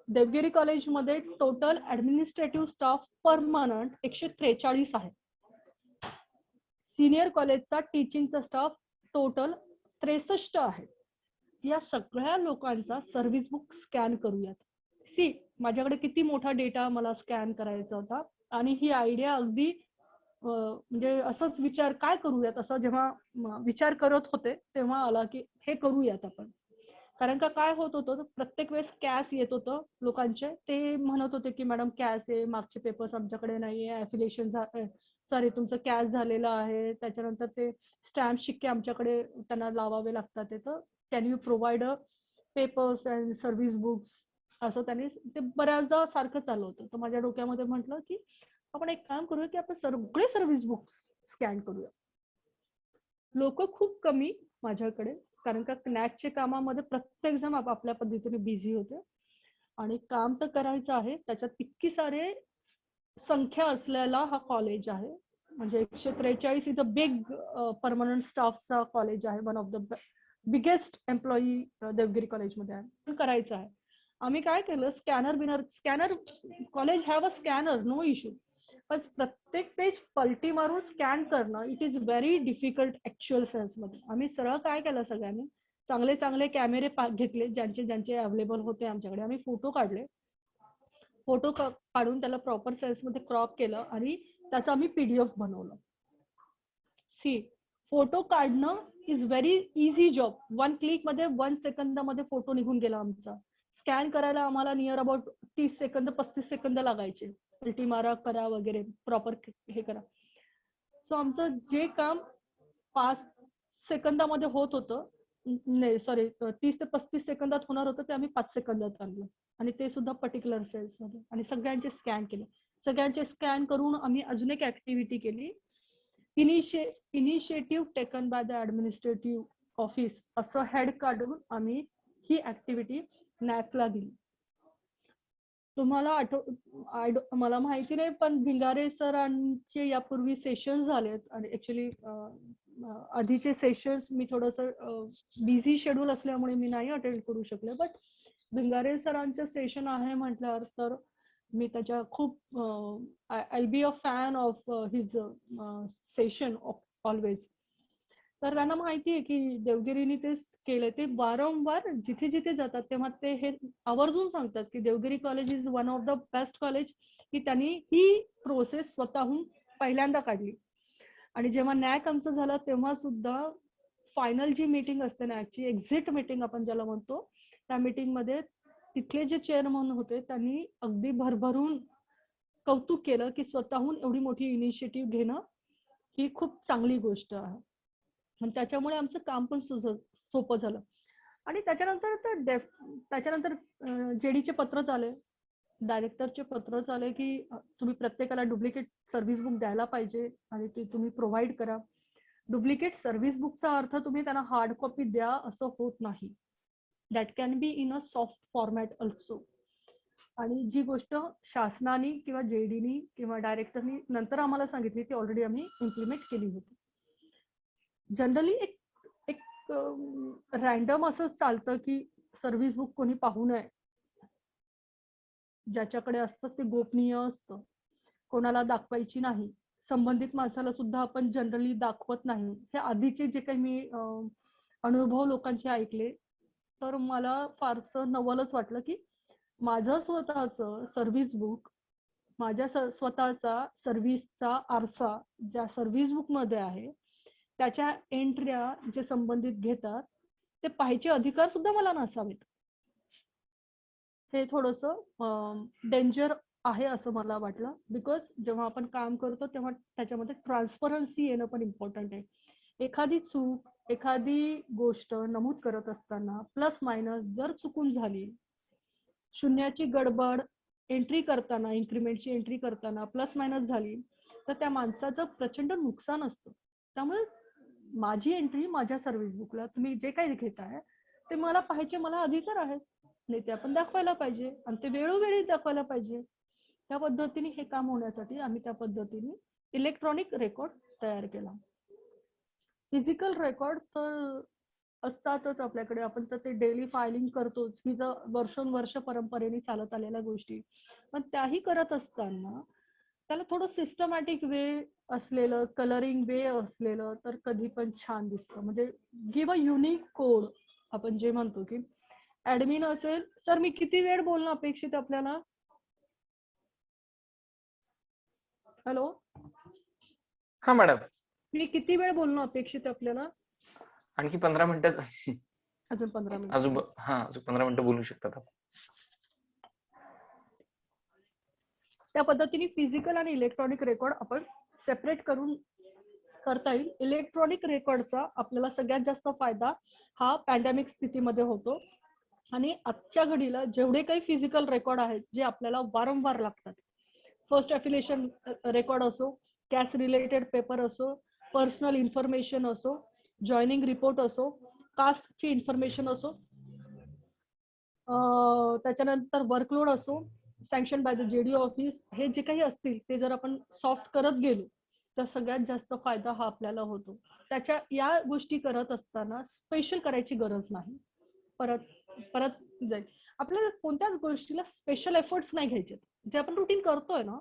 देवगिरी कॉलेजमध्ये टोटल ऍडमिनिस्ट्रेटिव्ह स्टाफ परमनंट 143 आहे. सिनियर कॉलेजचा टीचिंगचा स्टाफ टोटल 63 आहे. या सगळ्या लोकांचा सर्व्हिस बुक स्कॅन करूयात. सी, माझ्याकडे किती मोठा डेटा मला स्कॅन करायचा होता, आणि ही आयडिया अगदी म्हणजे असंच विचार काय करूयात असं जेव्हा विचार करत होते तेव्हा आला की हे करूयात आपण. कारण का काय होत होतं, प्रत्येक वेळेस कॅश येत होतं लोकांचे, ते म्हणत होते की मॅडम कॅश आहे, मागचे पेपर्स आमच्याकडे नाहीये, ॲफिलिएशन सॉरी तुमचं कॅश झालेलं आहे, त्याच्यानंतर ते स्टॅम्प शिक्के आमच्याकडे त्यांना लावावे लागतात, तर can you provide papers and service books, असं त्यांनी ते बऱ्याचदा सारखं चालू होतं. तर माझ्या डोक्यामध्ये म्हटलं की आपण एक काम करूया की आपण सगळे सर्व्हिस बुक्स स्कॅन करूया. लोक खूप कमी माझ्याकडे, कारण का नॅकच्या कामामध्ये प्रत्येक जण आपल्या पद्धतीने बिझी होते, आणि काम तर करायचं आहे, त्याच्यात इतकी सारे संख्या असलेला हा कॉलेज आहे, म्हणजे 143 इज अ बिग परमनंट स्टाफचा कॉलेज आहे, one of the biggest employee Devgiri कॉलेजमध्ये आहे. पण करायचं आहे. आम्ही काय केलं, scanner college have a scanner, no issue. पण प्रत्येक पेज पलटी मारून स्कॅन करणं it is very difficult actual सेन्समध्ये. आम्ही सरळ काय केलं, सगळ्यांनी चांगले चांगले कॅमेरे घेतले, ज्यांचे अवेलेबल होते आमच्याकडे. आम्ही फोटो काढले, फोटो काढून त्याला प्रॉपर सेन्समध्ये क्रॉप केलं आणि त्याचं आम्ही PDF बनवलं. सी, फोटो काढणं इज व्हेरी इझी जॉब. 1 क्लिकमध्ये 1 सेकंदामध्ये फोटो निघून गेला आमचा. स्कॅन करायला आम्हाला नियर अबाउट 30 सेकंद 35 सेकंद लागायचे. उलटी मारा, करा वगैरे, प्रॉपर हे करा. सो आमचं जे काम 5 सेकंदामध्ये होत होतं, नाही सॉरी 30 ते 35 सेकंदात होणार होतं, ते आम्ही 5 सेकंदात आणलं. आणि ते सुद्धा पर्टिक्युलर सेल्समध्ये. आणि सगळ्यांचे स्कॅन केले. सगळ्यांचे स्कॅन करून आम्ही अजून एक ऍक्टिव्हिटी केली. Initiative taken by the administrative office असं हेड काढून आम्ही ही ऍक्टिव्हिटी नॅकला दिली. तुम्हाला मला माहिती नाही, पण भिंगारे सरांचे यापूर्वी सेशन्स झालेत. आणि ऍक्च्युली आधीचे सेशन्स मी थोडंसं बिझी शेड्यूल असल्यामुळे मी नाही अटेंड करू शकले. बट भिंगारे सरांचं सेशन आहे म्हटल्यावर तर मी त्याच्या खूप I be a fan of his session always. तर त्यांना माहिती आहे की देवगिरीने ते केले. ते वारंवार जिथे जिथे जातात तेव्हा ते हे आवर्जून सांगतात की Deogiri college is one of the best college. की त्यांनी ही प्रोसेस स्वतःहून पहिल्यांदा काढली. आणि जेव्हा नॅक आमचं झालं तेव्हा सुद्धा फायनल जी मीटिंग असते नॅकची, एक्झिट मीटिंग आपण ज्याला म्हणतो, त्या मीटिंगमध्ये तिथले जे चेअरमन होते त्यांनी अगदी भरभरून कौतुक केलं की स्वतःहून एवढी मोठी इनिशिएटिव्ह घेणं ही खूप चांगली गोष्ट आहे. आणि त्याच्यामुळे आमचं काम पण सोपं झालं. आणि त्याच्यानंतर जेडीचे पत्र आले, डायरेक्टरचे पत्र आले की तुम्ही प्रत्येकाला डुप्लिकेट सर्व्हिस बुक द्यायला पाहिजे आणि ते तुम्ही प्रोव्हाइड करा. डुप्लिकेट सर्व्हिस बुकचा अर्थ तुम्ही त्यांना हार्ड कॉपी द्या असं होत नाही. That can be in a soft format also. आणि जी गोष्ट शासनाने किंवा जेडीनी किंवा डायरेक्टरनी नंतर आम्हाला सांगितली ती ऑलरेडी आम्ही इम्प्लिमेंट केली होती. जनरली एक रॅन्डम असं चालतं की सर्व्हिस बुक कोणी पाहू नये. ज्याच्याकडे असतं ते गोपनीय असतं, कोणाला दाखवायची नाही. संबंधित माणसाला सुद्धा आपण जनरली दाखवत नाही. हे आधीचे जे काही मी अनुभव लोकांचे ऐकले तर मला फारसं नवलच वाटलं की माझं स्वतःचं सर्व्हिस बुक, माझ्या स्वतःचा सर्व्हिसचा आरसा ज्या सर्व्हिस बुक मध्ये आहे त्याच्या एंट्र्या जे संबंधित घेतात ते पाहायचे अधिकार सुद्धा मला नसावेत. हे थोडंसं डेंजर आहे असं मला वाटलं. बिकॉज जेव्हा आपण काम करतो तेव्हा त्याच्यामध्ये ट्रान्सपरन्सी येणं पण इम्पॉर्टंट आहे. एखादी चूक, एखादी गोष्ट नमूद करत असताना प्लस मायनस जर चुकून झाली, शून्याची गडबड एंट्री करताना, इन्क्रीमेंटची एंट्री करताना प्लस मायनस झाली तर त्या माणसाचं प्रचंड नुकसान असतं. त्यामुळे माझी एंट्री माझ्या सर्व्हिस बुकला तुम्ही जे काही घेताय ते मला पाहायचे, मला अधिकार आहेत. नाही ते आपण दाखवायला पाहिजे आणि ते वेळोवेळी दाखवायला पाहिजे. त्या पद्धतीने हे काम होण्यासाठी आम्ही त्या पद्धतीने इलेक्ट्रॉनिक रेकॉर्ड तयार केला. फिजिकल रेकॉर्ड तर असतातच आपल्याकडे, आपण तर ते डेली फायलिंग करतोच. ही जर वर्षोनवर्ष परंपरेने चालत आलेल्या गोष्टी. पण त्याही करत असताना त्याला थोडं सिस्टमॅटिक वे असलेलं, कलरिंग वे असलेलं तर कधी पण छान दिसतं. म्हणजे गिव्ह अ युनिक कोड आपण जे म्हणतो की ऍडमिन असेल. सर मी किती वेळ बोलणं अपेक्षित आपल्याला? हॅलो, हा मॅडम, मी किती वेळ बोलणं अपेक्षित आपल्याला? आणखी 15 मिनिटं. अजून 15 अजून मिनिट. अजून 15 मिनिटं बोलू शकतात आपण. त्या पद्धतीने फिजिकल आणि इलेक्ट्रॉनिक रेकॉर्ड आपण सेपरेट करून करता येईल. इलेक्ट्रॉनिक रेकॉर्डचा आपल्याला सगळ्यात जास्त फायदा हा पॅन्डेमिक स्थितीमध्ये होतो. आणि आजच्या घडीला जेवढे काही फिजिकल रेकॉर्ड आहेत जे आपल्याला वारंवार लागतात, फर्स्ट अफिलिएशन रेकॉर्ड असो, कॅश रिलेटेड पेपर असो, पर्सनल इन्फॉर्मेशन असो, जॉईनिंग रिपोर्ट असो, कास्टची इन्फॉर्मेशन असो, त्याच्यानंतर वर्कलोड असो, sanction by the JD office, हे जे काही असतील ते जर आपण सॉफ्ट करत गेलो तर सगळ्यात जास्त फायदा हा आपल्याला होतो. त्याच्या या गोष्टी करत असताना स्पेशल करायची गरज नाही. परत परत जाईल. आपल्याला कोणत्याच गोष्टीला स्पेशल एफर्ट्स नाही घ्यायचे. जे आपण रुटीन करतोय ना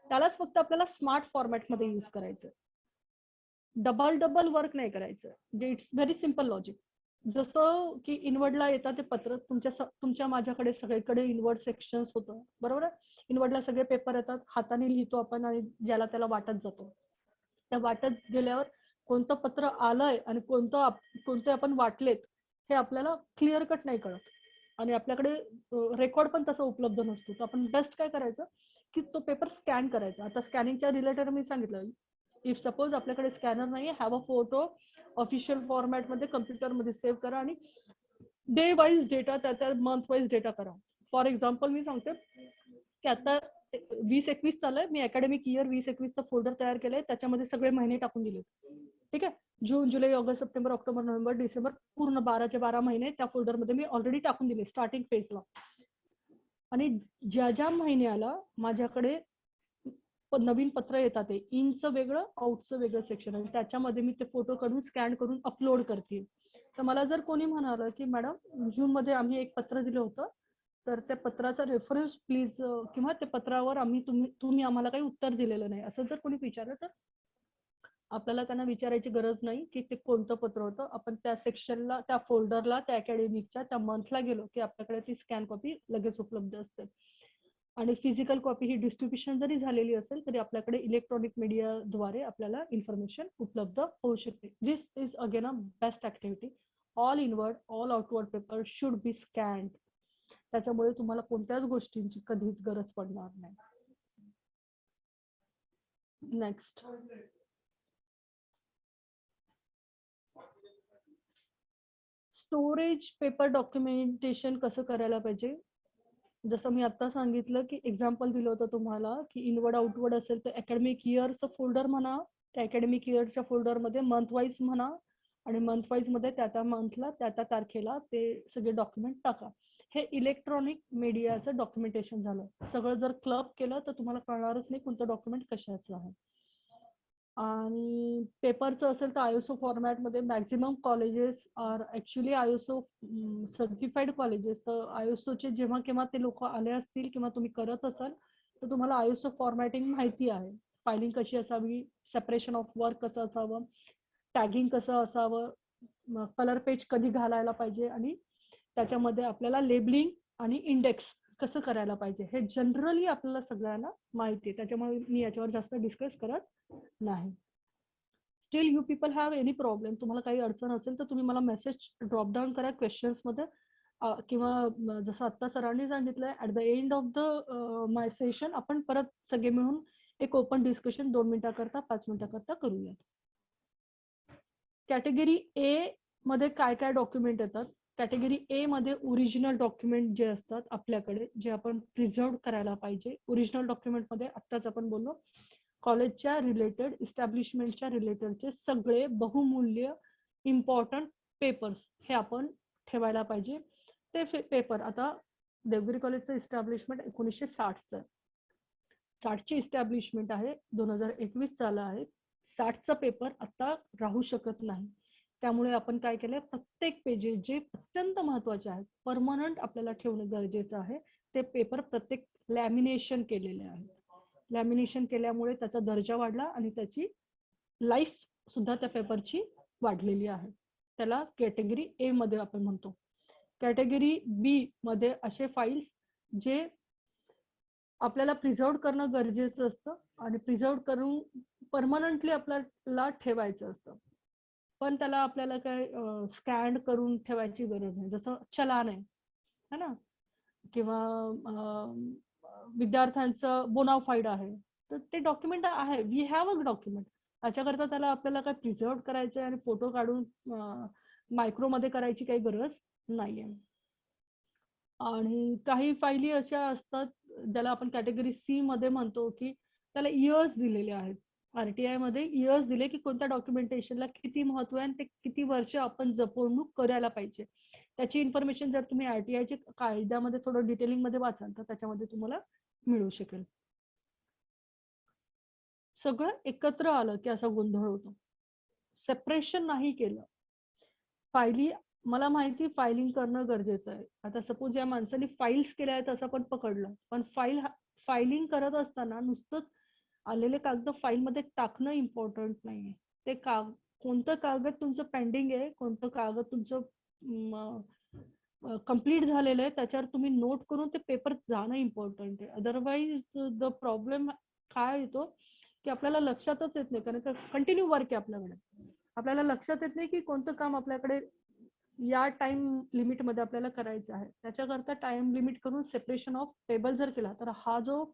त्यालाच फक्त आपल्याला स्मार्ट फॉर्मॅटमध्ये यूज करायचं. डबल वर्क नाही करायचं. म्हणजे इट्स व्हेरी सिम्पल लॉजिक. जसं की इनवर्डला येतात ते पत्र तुमच्या माझ्याकडे सगळीकडे इनवर्ड सेक्शन्स होतं, बरोबर आहे. इनवर्डला सगळे पेपर येतात, हाताने लिहितो आपण आणि ज्याला त्याला वाटत जातो. त्या वाटत गेल्यावर कोणतं पत्र आलंय आणि कोणते आपण वाटलेत हे आपल्याला क्लिअर कट नाही कळत. आणि आपल्याकडे रेकॉर्ड पण तसा उपलब्ध नसतो. तर आपण बेस्ट काय करायचं की तो पेपर स्कॅन करायचा. आता स्कॅनिंगच्या रिलेटेड मी सांगितलं, इफ सपोज आपल्याकडे स्कॅनर नाही, हॅव अ फोटो ऑफिशियल फॉर्मॅटमध्ये कम्प्युटरमध्ये सेव्ह करा आणि डे वाईज डेटा त्या मंथ वाईज डेटा करा. फॉर एक्झाम्पल मी सांगते की आता 20-21 चालू मी अकॅडमिक इयर 20-21चा फोल्डर तयार केलाय. त्याच्यामध्ये सगळे महिने टाकून दिले. ठीक आहे. June, July, August, September, October, November, December पूर्ण 12चे 12 महिने त्या फोल्डरमध्ये मी ऑलरेडी टाकून दिले स्टार्टिंग फेजला. आणि ज्या महिन्याला माझ्याकडे नवीन पत्र येतात ते इनचं वेगळं आउटचं वेगळं सेक्शन आहे. त्याच्यामध्ये मी ते फोटो काढून स्कॅन करून अपलोड करते. तर मला जर कोणी म्हणालं की मॅडम जून मध्ये आम्ही एक पत्र दिलं होतं, तर त्या पत्राचा रेफरन्स प्लीज, किंवा त्या पत्रावर तुम्ही आम्हाला काही उत्तर दिलेलं नाही असं जर कोणी विचारलं तर आपल्याला त्यांना विचारायची गरज नाही की ते कोणतं पत्र होतं. आपण त्या सेक्शनला, त्या फोल्डरला, त्या अकॅडमिकच्या त्या मंथला गेलो की आपल्याकडे ती स्कॅन कॉपी लगेच उपलब्ध असते. आणि फिजिकल कॉपी ही डिस्ट्रीब्युशन जरी झालेली असेल तरी आपल्याकडे इलेक्ट्रॉनिक मीडियाद्वारे आपल्याला इन्फॉर्मेशन उपलब्ध होऊ शकते. This is again a best activity. All inward all outward paper should be scanned. त्याच्यामुळे तुम्हाला कोणत्याच गोष्टींची कधीच गरज पडणार नाही. नेक्स्ट, स्टोरेज पेपर डॉक्युमेंटेशन कसं करायला पाहिजे. जसं मी आता सांगितलं की एक्झाम्पल दिलं होतं तुम्हाला की इनवर्ड आउटवर्ड असेल तर अकॅडमिक इयरचं फोल्डर म्हणा, त्या अकॅडमिक इयरच्या फोल्डरमध्ये मंथ वाईज म्हणा आणि मंथ वाईज मध्ये त्या मंथला त्या तारखेला ते सगळे डॉक्युमेंट टाका. हे इलेक्ट्रॉनिक मीडियाचं डॉक्युमेंटेशन झालं. सगळं जर क्लब केलं तर तुम्हाला कळणारच नाही कोणतं डॉक्युमेंट कशाचं आहे. आणि पेपरचं असेल तर आयएसओ फॉर्मॅटमध्ये maximum colleges are actually ISO certified colleges. तर आयएसओचे जेव्हा केव्हा ते लोक आले असतील किंवा तुम्ही करत असाल तर तुम्हाला आयएसओ फॉर्मॅटिंग माहिती आहे. फायलिंग कशी असावी, सेपरेशन ऑफ वर्क कसं असावं, टॅगिंग कसं असावं, कलर पेज कधी घालायला पाहिजे आणि त्याच्यामध्ये आपल्याला लेबलिंग आणि इंडेक्स कसं करायला पाहिजे हे जनरली आपल्याला सगळ्यांना माहिती आहे. त्याच्यामुळे मी याच्यावर जास्त डिस्कस करत नाही. Still you people have any problem, तुम्हाला काही अडचण असेल तर तुम्ही मला मेसेज ड्रॉप डाऊन करा क्वेश्चन्स मध्ये, किंवा जसं आत्ता सरांनी सांगितलंय at the end of the my session आपण परत सगळे मिळून एक ओपन डिस्कशन 2 मिनिटाकरता 5 मिनिटाकरता करूया. कॅटेगरी ए मध्ये काय काय डॉक्युमेंट येतात. कॅटेगरी ए मध्ये ओरिजिनल डॉक्युमेंट जे असतात आपल्याकडे, जे आपण प्रिझर्व करायला पाहिजे. ओरिजिनल डॉक्युमेंट मध्ये आत्ताच आपण बोललो कॉलेजच्या रिलेटेड, इस्टॅब्लिशमेंटच्या रिलेटेडचे सगळे बहुमूल्य इम्पॉर्टंट पेपर्स हे आपण ठेवायला पाहिजे. ते पेपर आता देवगिरी कॉलेजचं इस्टॅब्लिशमेंट 1960चं आहे. 60ची इस्टॅब्लिशमेंट आहे, 2021 चालू आहे. 60चा पेपर आता राहू शकत नाही. त्यामुळे आपण काय केलंय, प्रत्येक पेजेस जे अत्यंत महत्वाचे आहेत, परमनंट आपल्याला ठेवणं गरजेचं आहे. ते पेपर प्रत्येक लॅमिनेशन केलेले आहेत. लॅमिनेशन केल्यामुळे त्याचा दर्जा वाढला आणि त्याची लाईफ सुद्धा त्या पेपरची वाढलेली आहे. त्याला कॅटेगरी ए मध्ये आपण म्हणतो. कॅटेगरी बी मध्ये असे फाईल्स जे आपल्याला प्रिझर्व करणं गरजेचं असतं आणि प्रिझर्व करून परमनंटली आपल्याला ठेवायचं असतं. पण त्याला आपल्याला काय स्कॅन करून ठेवायची गरज नाही. जसं चलान आहे है ना, किंवा विद्यार्थ्यांचं बोनाफाईड आहे, तर ते डॉक्युमेंट आहे. We have a document. त्याच्याकरता त्याला आपल्याला काय प्रिझर्व करायचं आणि फोटो काढून मायक्रोमध्ये करायची काही गरज नाहीये. आणि काही फायली अशा असतात ज्याला आपण कॅटेगरी सी मध्ये म्हणतो की त्याला इयर्स दिलेले आहेत. आरटीआय मध्ये इयर्स दिले की कोणत्या डॉक्युमेंटेशनला किती महत्व आहे आणि ते किती वर्ष आपण जपवणूक करायला पाहिजे. त्याची इन्फॉर्मेशन जर तुम्ही आरटीआयच्या कायद्यामध्ये थोडं डिटेलिंग मध्ये वाचाल तर त्याच्यामध्ये तुम्हाला मिळू शकेल. सगळं एकत्र आलं की असा गोंधळ होतो. सेपरेशन नाही केलं, फायली मला माहिती फायलिंग करणं गरजेचं आहे. आता सपोज या माणसाने फाईल्स केल्या आहेत असं पण पकडलं, पण फायलिंग करत असताना नुसतंच आलेले कागद फाईलमध्ये टाकणं इम्पॉर्टंट नाहीये. ते कोणतं कागद तुमचं पेंडिंग आहे, कोणतं कागद तुमचं कंप्लीट झालेलं आहे, त्याच्यावर तुम्ही नोट करून ते पेपर जाणं इम्पॉर्टंट आहे. अदरवाईज द प्रॉब्लेम काय येतो की आपल्याला लक्षातच येत नाही, कारण कंटिन्यू वर्क आहे आपल्याकडे. आपल्याला लक्षात येत नाही की कोणतं काम आपल्याकडे या टाइम लिमिट मध्ये आपल्याला करायचं आहे. त्याच्याकरता टाइम लिमिट करून सेपरेशन ऑफ टेबल जर केला तर हा जो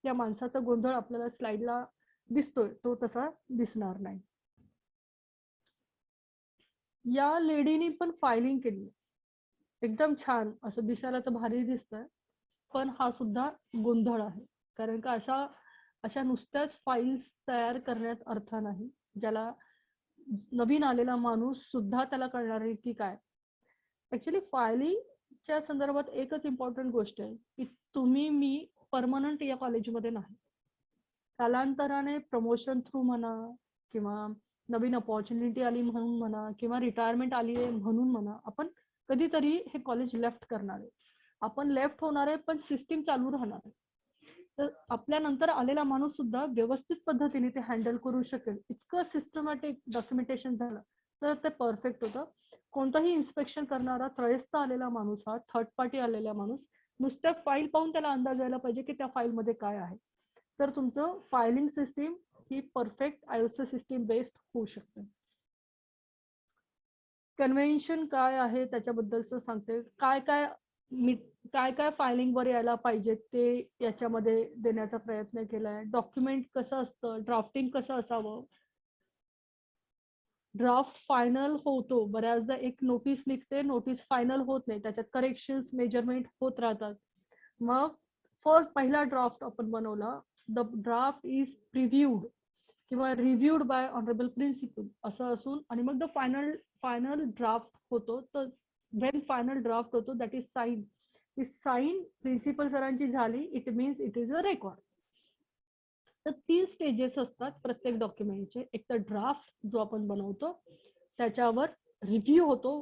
या माणसाचा गोंधळ आपल्याला स्लाइडला दिसतोय तो तसा दिसणार नाही. या लेडीनी पण फायलिंग केली, एकदम छान, असं दिसायला तर भारी दिसतंय, पण हा सुद्धा गोंधळ आहे. कारण का अशा नुसत्याच फाईल्स तयार करण्यात अर्थ नाही. ज्याला नवीन आलेला माणूस सुद्धा त्याला कळणार आहे की काय. ऍक्च्युली फायलिंगच्या संदर्भात एकच इम्पॉर्टंट गोष्ट आहे की मी परमनंट या कॉलेजमध्ये नाही. कालांतराने प्रमोशन थ्रू म्हणा किंवा नवीन अपॉर्च्युनिटी आली म्हणून म्हणा किंवा रिटायरमेंट आली आहे म्हणून म्हणा, आपण कधीतरी हे कॉलेज लेफ्ट करणार आहे. आपण लेफ्ट होणार आहे पण सिस्टीम चालू राहणार आहे. तर आपल्यानंतर आलेला माणूस सुद्धा व्यवस्थित पद्धतीने ते हँडल करू शकेल इतकं सिस्टमॅटिक डॉक्युमेंटेशन झालं तर ते परफेक्ट होतं. कोणताही इन्स्पेक्शन करणारा त्रयस्थ आलेला माणूस, हा थर्ड पार्टी आलेला माणूस, नुसत्या फाईल पाहून त्याला अंदाज यायला पाहिजे की त्या फाईलमध्ये काय आहे. तर तुमचं फायलिंग सिस्टीम ही परफेक्ट आयओसी सिस्टीम बेस्ड होऊ शकते. कन्व्हेन्शन काय आहे त्याच्याबद्दल सांगते. काय काय फायलिंग वर यायला पाहिजे ते याच्यामध्ये देण्याचा प्रयत्न केलाय. डॉक्युमेंट कसं असतं, ड्राफ्टिंग कसं असावं, ड्राफ्ट फायनल होतो, बऱ्याचदा एक नोटीस निघते, नोटीस फायनल होत नाही, त्याच्यात करेक्शन्स मेजरमेंट होत राहतात. मग पहिला ड्राफ्ट आपण बनवला, द ड्राफ्ट इज प्रिव्ह्यूड किंवा रिव्ह्यूड बाय ऑनरेबल प्रिन्सिपल असं असून, आणि मग द फायनल ड्राफ्ट होतो. तर वेन फायनल ड्राफ्ट होतो दॅट इज साइन. ती साइन प्रिन्सिपल सरांची झाली, it means it is a record. तर 3 स्टेजेस असतात प्रत्येक डॉक्युमेंटचे. एक तर ड्राफ्ट जो आपण बनवतो, त्याच्यावर रिव्ह्यू होतो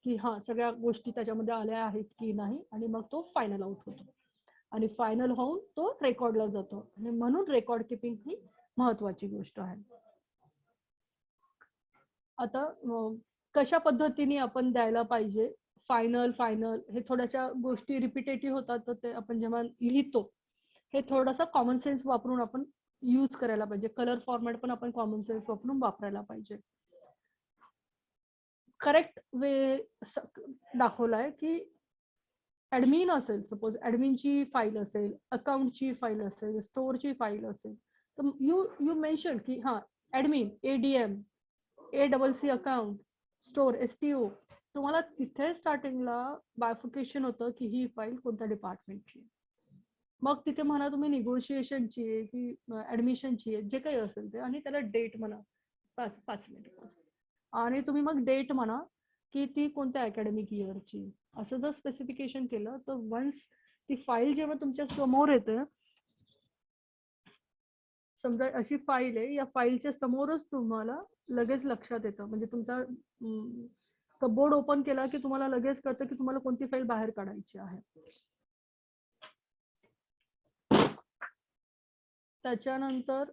की हा सगळ्या गोष्टी त्याच्यामध्ये आल्या आहेत की नाही, आणि मग तो फायनल आउट होतो, आणि फायनल होऊन तो रेकॉर्डला जातो. आणि म्हणून रेकॉर्ड किपिंग ही महत्वाची गोष्ट आहे. आता कशा पद्धतीने आपण द्यायला पाहिजे फायनल हे थोड्याशा गोष्टी रिपिटेटिव्ह होतात, तर ते आपण जेव्हा लिहितो हे थोडासा कॉमन सेन्स वापरून आपण यूज करायला पाहिजे. कलर फॉर्मॅट पण आपण कॉमन सेन्स वापरून वापरायला पाहिजे. करेक्ट वे दाखवलाय की ऍडमिन असेल, सपोज ऍडमिनची फाईल असेल, अकाउंटची फाईल असेल, स्टोअरची फाईल असेल, तर यू मेन्शन की हा admin ADM ACC account store STO. तुम्हाला तिथे स्टार्टिंगला बायफिकेशन होतं की ही फाईल कोणत्या डिपार्टमेंटची. मग तिथे म्हणा तुम्ही निगोशिएशनची आहे की ऍडमिशनची आहे, जे काही असेल ते, आणि त्याला डेट म्हणा 5 मिनिट, आणि तुम्ही मग डेट म्हणा की ती कोणत्या अकॅडमिक इयरची. असं जर स्पेसिफिकेशन केलं तर वन्स ती फाईल जेव्हा तुमच्या समोर येते, समजा अशी फाईल आहे, या फाईलच्या समोरच तुम्हाला लगेच लक्षात येतं, म्हणजे तुमचा कबोर्ड ओपन केला की तुम्हाला लगेच कळतं की तुम्हाला कोणती फाईल बाहेर काढायची आहे. त्याच्यानंतर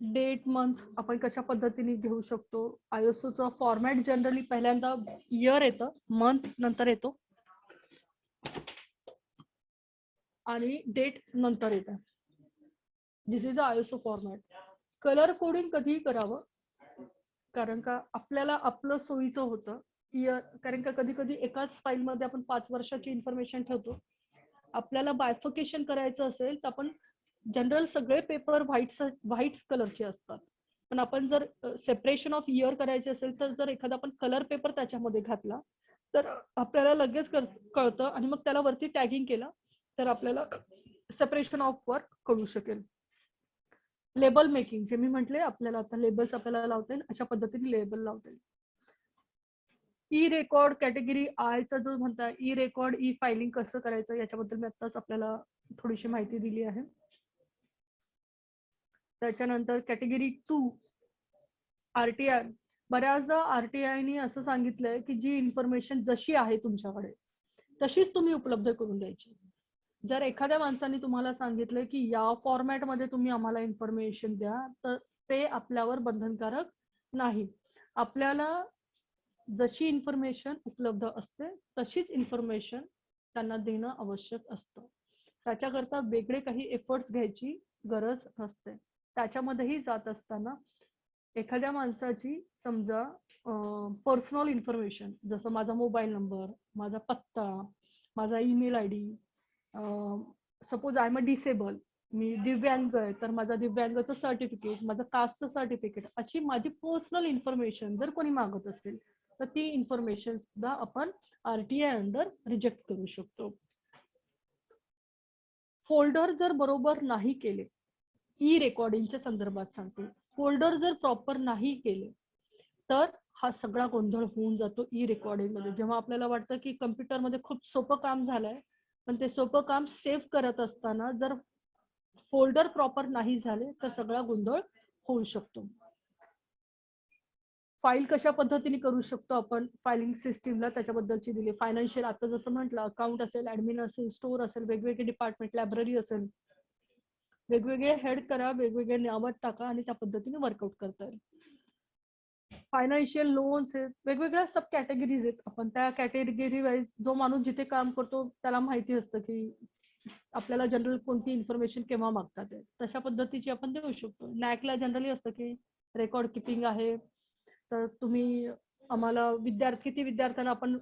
डेट मंथ आपण कशा पद्धतीने घेऊ शकतो. आयएसओचा फॉर्मॅट जनरली पहिल्यांदा इयर येतं, मंथ नंतर येतो, आणि डेट नंतर येतं. This is a ISO format. Colour coding कधीही करावं, कारण का आपल्याला आपलं सोयीचं होतं. कारण का कधी कधी एकाच फाईलमध्ये आपण 5 वर्षाची इन्फॉर्मेशन ठेवतो. आपल्याला बायफिकेशन करायचं असेल तर आपण जनरल सगळे पेपर व्हाईट कलरचे असतात, पण आपण जर सेपरेशन ऑफ इयर करायचे असेल तर जर एखादा आपण कलर पेपर त्याच्यामध्ये घातला तर आपल्याला लगेच कळतं, आणि मग त्याला वरती टॅगिंग केलं तर आपल्याला सेपरेशन ऑफ वर्क कळू शकेल. लेबल मेकिंग जे मी म्हटले, आपल्याला आता लेबल्स आपल्याला लावता येईल, अशा पद्धतीने लेबल लावता येईल. ई रेकॉर्ड कॅटेगरी आयचा जो म्हणता, ई रेकॉर्ड ई फायलिंग कसं करायचं याच्याबद्दल मी आत्ताच आपल्याला थोडीशी माहिती दिली आहे. त्याच्यानंतर कॅटेगरी 2 आरटीआय. बऱ्याचदा आरटीआयनी असं सांगितलंय की जी इन्फॉर्मेशन जशी आहे तुमच्याकडे तशीच तुम्ही उपलब्ध करून द्यायची. जर एखाद्या माणसाने तुम्हाला सांगितलं की या फॉर्मॅटमध्ये तुम्ही आम्हाला इन्फॉर्मेशन द्या, तर ते आपल्यावर बंधनकारक नाही. आपल्याला जशी इन्फॉर्मेशन उपलब्ध असते तशीच इन्फॉर्मेशन त्यांना देणं आवश्यक असतं. त्याच्याकरता वेगळे काही एफर्ट्स घ्यायची गरज नसते. त्याच्यामध्येही जात असताना एखाद्या माणसाची समजा पर्सनल इन्फॉर्मेशन, जसं माझा मोबाईल नंबर, माझा पत्ता, माझा email I D, suppose I am a disable, मी दिव्यांग आहे तर माझा दिव्यांगाचं सर्टिफिकेट, माझं कास्टचं सर्टिफिकेट, अशी माझी पर्सनल इन्फॉर्मेशन जर कोणी मागत असेल तर ती इन्फॉर्मेशन सुद्धा आपण आरटीआय अंडर रिजेक्ट करू शकतो. फोल्डर जर बरोबर नाही केले, ई रेकॉर्डिंगच्या संदर्भात सांगते, फोल्डर जर प्रॉपर नाही केले तर हा सगळा गोंधळ होऊन जातो ई रेकॉर्डिंग मध्ये. जेव्हा आपल्याला वाटतं की कम्प्युटरमध्ये खूप सोपं काम झालंय, पण ते सोपं काम सेव्ह करत असताना जर फोल्डर प्रॉपर नाही झाले तर सगळा गोंधळ होऊ शकतो. फाईल कशा पद्धतीने करू शकतो आपण, फायलिंग सिस्टीमला त्याच्याबद्दलची दिली. फायनान्शियल, आता जसं म्हटलं, अकाउंट असेल, ऍडमिन असेल, स्टोअर असेल, वेगवेगळे डिपार्टमेंट, लायब्ररी असेल, वेगवेगळे हेड करा, वेगवेगळे नावात टाका आणि त्या पद्धतीने वर्कआउट करता येईल. फायनान्शियल लोन्स आहेत, वेगवेगळ्या सब कॅटेगरीज आहेत. आपण त्या कॅटेगरी वाईज जो माणूस जिथे काम करतो त्याला माहिती असतं की आपल्याला जनरल कोणती इन्फॉर्मेशन केव्हा मागतात, तशा पद्धतीची आपण देऊ शकतो. नॅकला जनरली असतं की रेकॉर्ड किपिंग आहे, तर तुम्ही आम्हाला किती विद्यार्थ्यांना आपण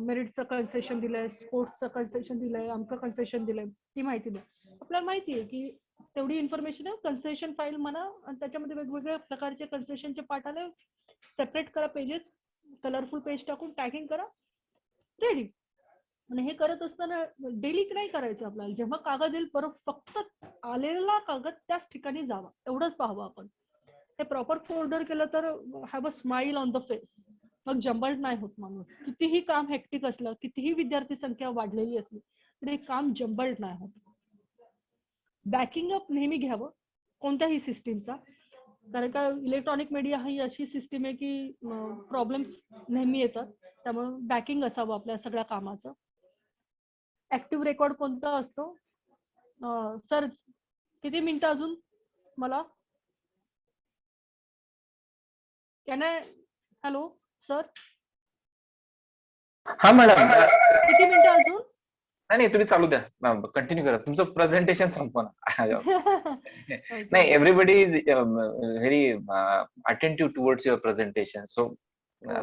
मेरिटचं कन्सेशन दिलंय, स्पोर्ट्सचं कन्सेशन दिलंय, आमचं कन्सेशन दिलंय, ती माहिती द्या. आपल्याला माहिती आहे की तेवढी इन्फॉर्मेशन आहे. कन्सेशन फाईल म्हणा आणि त्याच्यामध्ये वेगवेगळ्या प्रकारचे कन्सेशनचे पार्ट आले, सेपरेट करा पेजेस, कलरफुल पेज टाकून टॅगिंग करा, रेडी. आणि हे करत असताना डेली नाही करायचं आपल्याला. जेव्हा कागद येईल बरोबर फक्त आलेला कागद त्याच ठिकाणी जावा, एवढंच पाहावं आपण. हे प्रॉपर फोल्डर केलं तर have a smile on the face. मग जंबल्ड नाही होत माणूस. कितीही काम हेक्टिक असलं, कितीही विद्यार्थी संख्या वाढलेली असली तरी काम जंबल्ड नाही होत. बॅकिंग अप नेहमी घ्यावं कोणत्याही सिस्टीमचा, कारण का इलेक्ट्रॉनिक मीडिया ही अशी सिस्टीम आहे की प्रॉब्लेम्स नेहमी येतात. त्यामुळे बॅकिंग असावं आपल्या सगळ्या कामाचं. ऍक्टिव्ह रेकॉर्ड कोणता असतो सर? किती मिनिटं अजून मला? Can I? हॅलो सर, हा मॅडम, किती मिनिटं अजून? नाही तुम्ही चालू द्या, कंटिन्यू करा तुमचं प्रेझेंटेशन संपवा ना. Okay. नाही, everybody is very attentive towards your presentation, so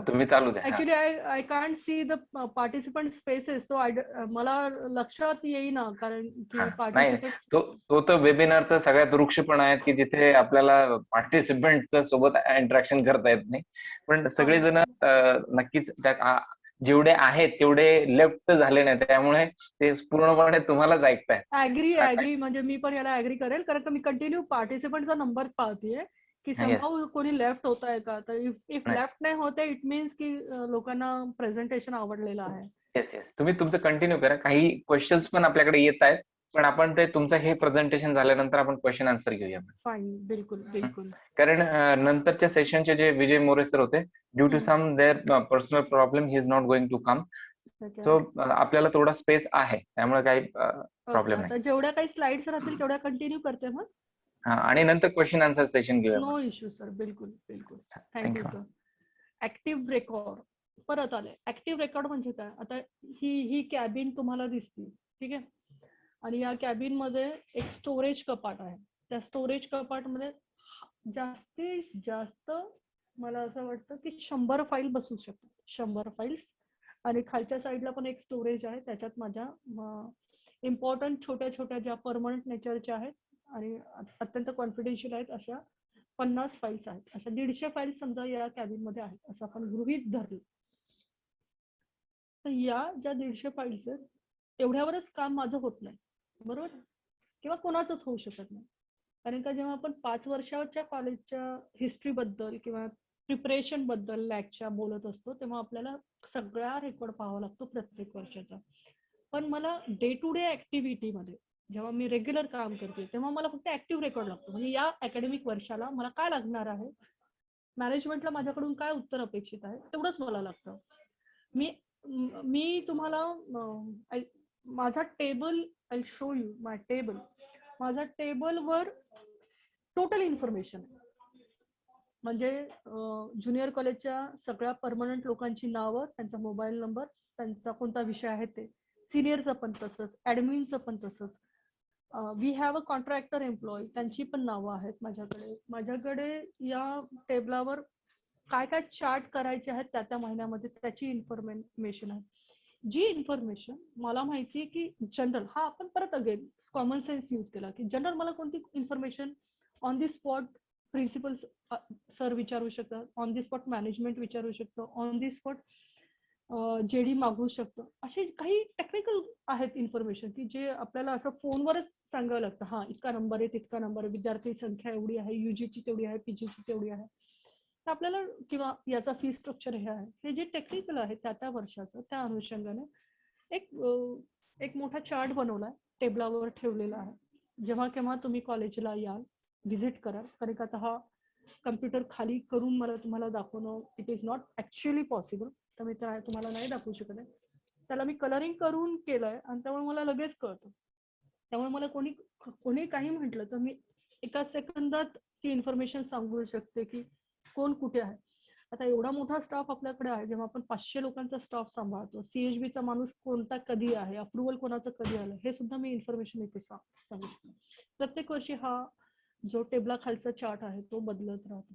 तुम्ही चालू द्या. Actually I can't see the participants faces, so मला लक्षात येईना, कारण की नाही, पार्टिसिपेंट. तो तर वेबिनारचा सगळ्यात वृक्षपणा आहे की जिथे आपल्याला पार्टिसिपेंटच्या सोबत इंटरॅक्शन करता येत नाही. पण सगळेजण नक्कीच जेवढे आहेत तेवढे लेफ्ट झाले नाही, त्यामुळे ते पूर्णपणे तुम्हालाच ऐकतायत. ऍग्री म्हणजे मी पण याला ऍग्री करेल, कारण का मी कंटिन्यू पार्टिसिपंटचा नंबर पाहतेय की समहाऊ कोणी लेफ्ट होत आहे का. तर इफ लेफ्ट नाही होत आहे, इट मीन्स की लोकांना प्रेझेंटेशन आवडलेलं आहे. येस, तुम्ही तुमचं कंटिन्यू करा. काही क्वेश्चन्स पण आपल्याकडे येत आहेत, पण आपण ते तुमचं हे प्रेझेंटेशन झाल्यानंतर आपण क्वेश्चन आन्सर घेऊया. फाईन, बिलकुल बिलकुल. कारण नंतरच्या सेशनचे जे विजय मोरे सर होते, due to some their personal problem he is not going to come. So आपल्याला थोडा स्पेस आहे, त्यामुळे काही प्रॉब्लेम नाही. जेवढ्या काही स्लाइड्स राहतील तेवढ्या कंटिन्यू करते मग. आणि नंतर क्वेश्चन आन्सर सेशन घेऊया. नो इश्यू सर, बिलकुल बिलकुल. Thank you sir. ऍक्टिव्ह रेकॉर्ड परत आले. ऍक्टिव्ह रेकॉर्ड म्हणजे काय? आता ही कॅबिन तुम्हाला दिसते, ठीक आहे, आणि या कॅबिन मध्ये एक स्टोरेज कपाट आहे. त्या स्टोरेज कपाट मध्ये जास्तीत जास्त मला असं वाटतं की 100 फाईल बसू शकतात, 100 फाईल्स. आणि खालच्या साईडला पण एक स्टोरेज आहे, त्याच्यात माझ्या इम्पॉर्टंट छोट्या छोट्या ज्या परमनंट नेचरच्या आहेत आणि अत्यंत कॉन्फिडेन्शियल आहेत अशा 50 फाईल्स आहेत. अशा 150 फाईल्स समजा या कॅबिन मध्ये आहेत असं आपण गृहीत धरलं. तर या ज्या 150 फाईल्स आहेत एवढ्यावरच काम माझं होत नाही, बरोबर, किंवा कोणाचंच होऊ शकत नाही. कारण का जेव्हा आपण 5 वर्षाच्या कॉलेजच्या हिस्ट्री बद्दल किंवा प्रिपरेशन बद्दल लॅकच्या बोलत असतो, तेव्हा आपल्याला सगळा रेकॉर्ड पाहावा लागतो प्रत्येक वर्षाचा. पण मला डे टू डे ऍक्टिव्हिटी मध्ये जेव्हा मी रेग्युलर काम करते तेव्हा मला फक्त ऍक्टिव्ह रेकॉर्ड लागतो. म्हणजे या अकॅडमिक वर्षाला मला काय लागणार आहे, मॅनेजमेंटला माझ्याकडून काय उत्तर अपेक्षित आहे, तेवढंच मला लागतं. मी मी तुम्हाला माझा table, I show you my table. माझा टेबलवर टोटल इन्फॉर्मेशन आहे. म्हणजे ज्युनियर कॉलेजच्या सगळ्या परमनंट लोकांची नावं, त्यांचा मोबाईल नंबर, त्यांचा कोणता विषय आहे ते, सिनियरचं पण तसंच, ऍडमिनचं पण तसंच. We have a contractor employee, त्यांची पण नावं आहेत माझ्याकडे या टेबलावर काय काय चार्ट करायचे आहेत त्या महिन्यामध्ये त्याची इन्फॉर्मेशन आहे. जी इन्फॉर्मेशन मला माहिती आहे की जनरल, हा आपण परत अगेन कॉमन सेन्स यूज केला की जनरल मला कोणती information on the spot principal sir विचारू शकतात, ऑन दी स्पॉट मॅनेजमेंट विचारू शकतो, ऑन दी स्पॉट जेडी मागवू शकतो. असे काही टेक्निकल आहेत इन्फॉर्मेशन की जे आपल्याला असं फोनवरच सांगावं लागतं. हा इतका नंबर आहे, तितका नंबर आहे, विद्यार्थी संख्या एवढी आहे, युजीची तेवढी आहे, पीजीची तेवढी आहे, तर आपल्याला, किंवा याचा फी स्ट्रक्चर हे आहे, हे जे टेक्निकल आहे त्या वर्षाचं, त्या अनुषंगाने एक मोठा चार्ट बनवलाय, टेबलावर ठेवलेला आहे. जेव्हा केव्हा तुम्ही कॉलेजला याल, व्हिजिट कराल, कारण का आता हा कम्प्युटर खाली करून मला तुम्हाला दाखवणं it is not actually possible, तर मी तुम्हाला नाही दाखवू शकत आहे. त्याला मी कलरिंग करून केलंय आणि त्यामुळे मला लगेच कळतं. त्यामुळे मला कोणी काही म्हटलं तर मी एका सेकंदात ती इन्फॉर्मेशन सांगू शकते की कोण कुठे आहे. आता एवढा मोठा स्टाफ आपल्याकडे आहे, जेव्हा आपण 500 लोकांचा स्टाफ सांभाळतो, सीएचबीचा माणूस कोणता कधी आहे, अप्रुव्हल कोणाचं कधी आलं, हे सुद्धा मी इन्फॉर्मेशन इथे सांगू शकतो. प्रत्येक वर्षी हा जो टेबला खालचा चार्ट आहे तो बदलत राहतो.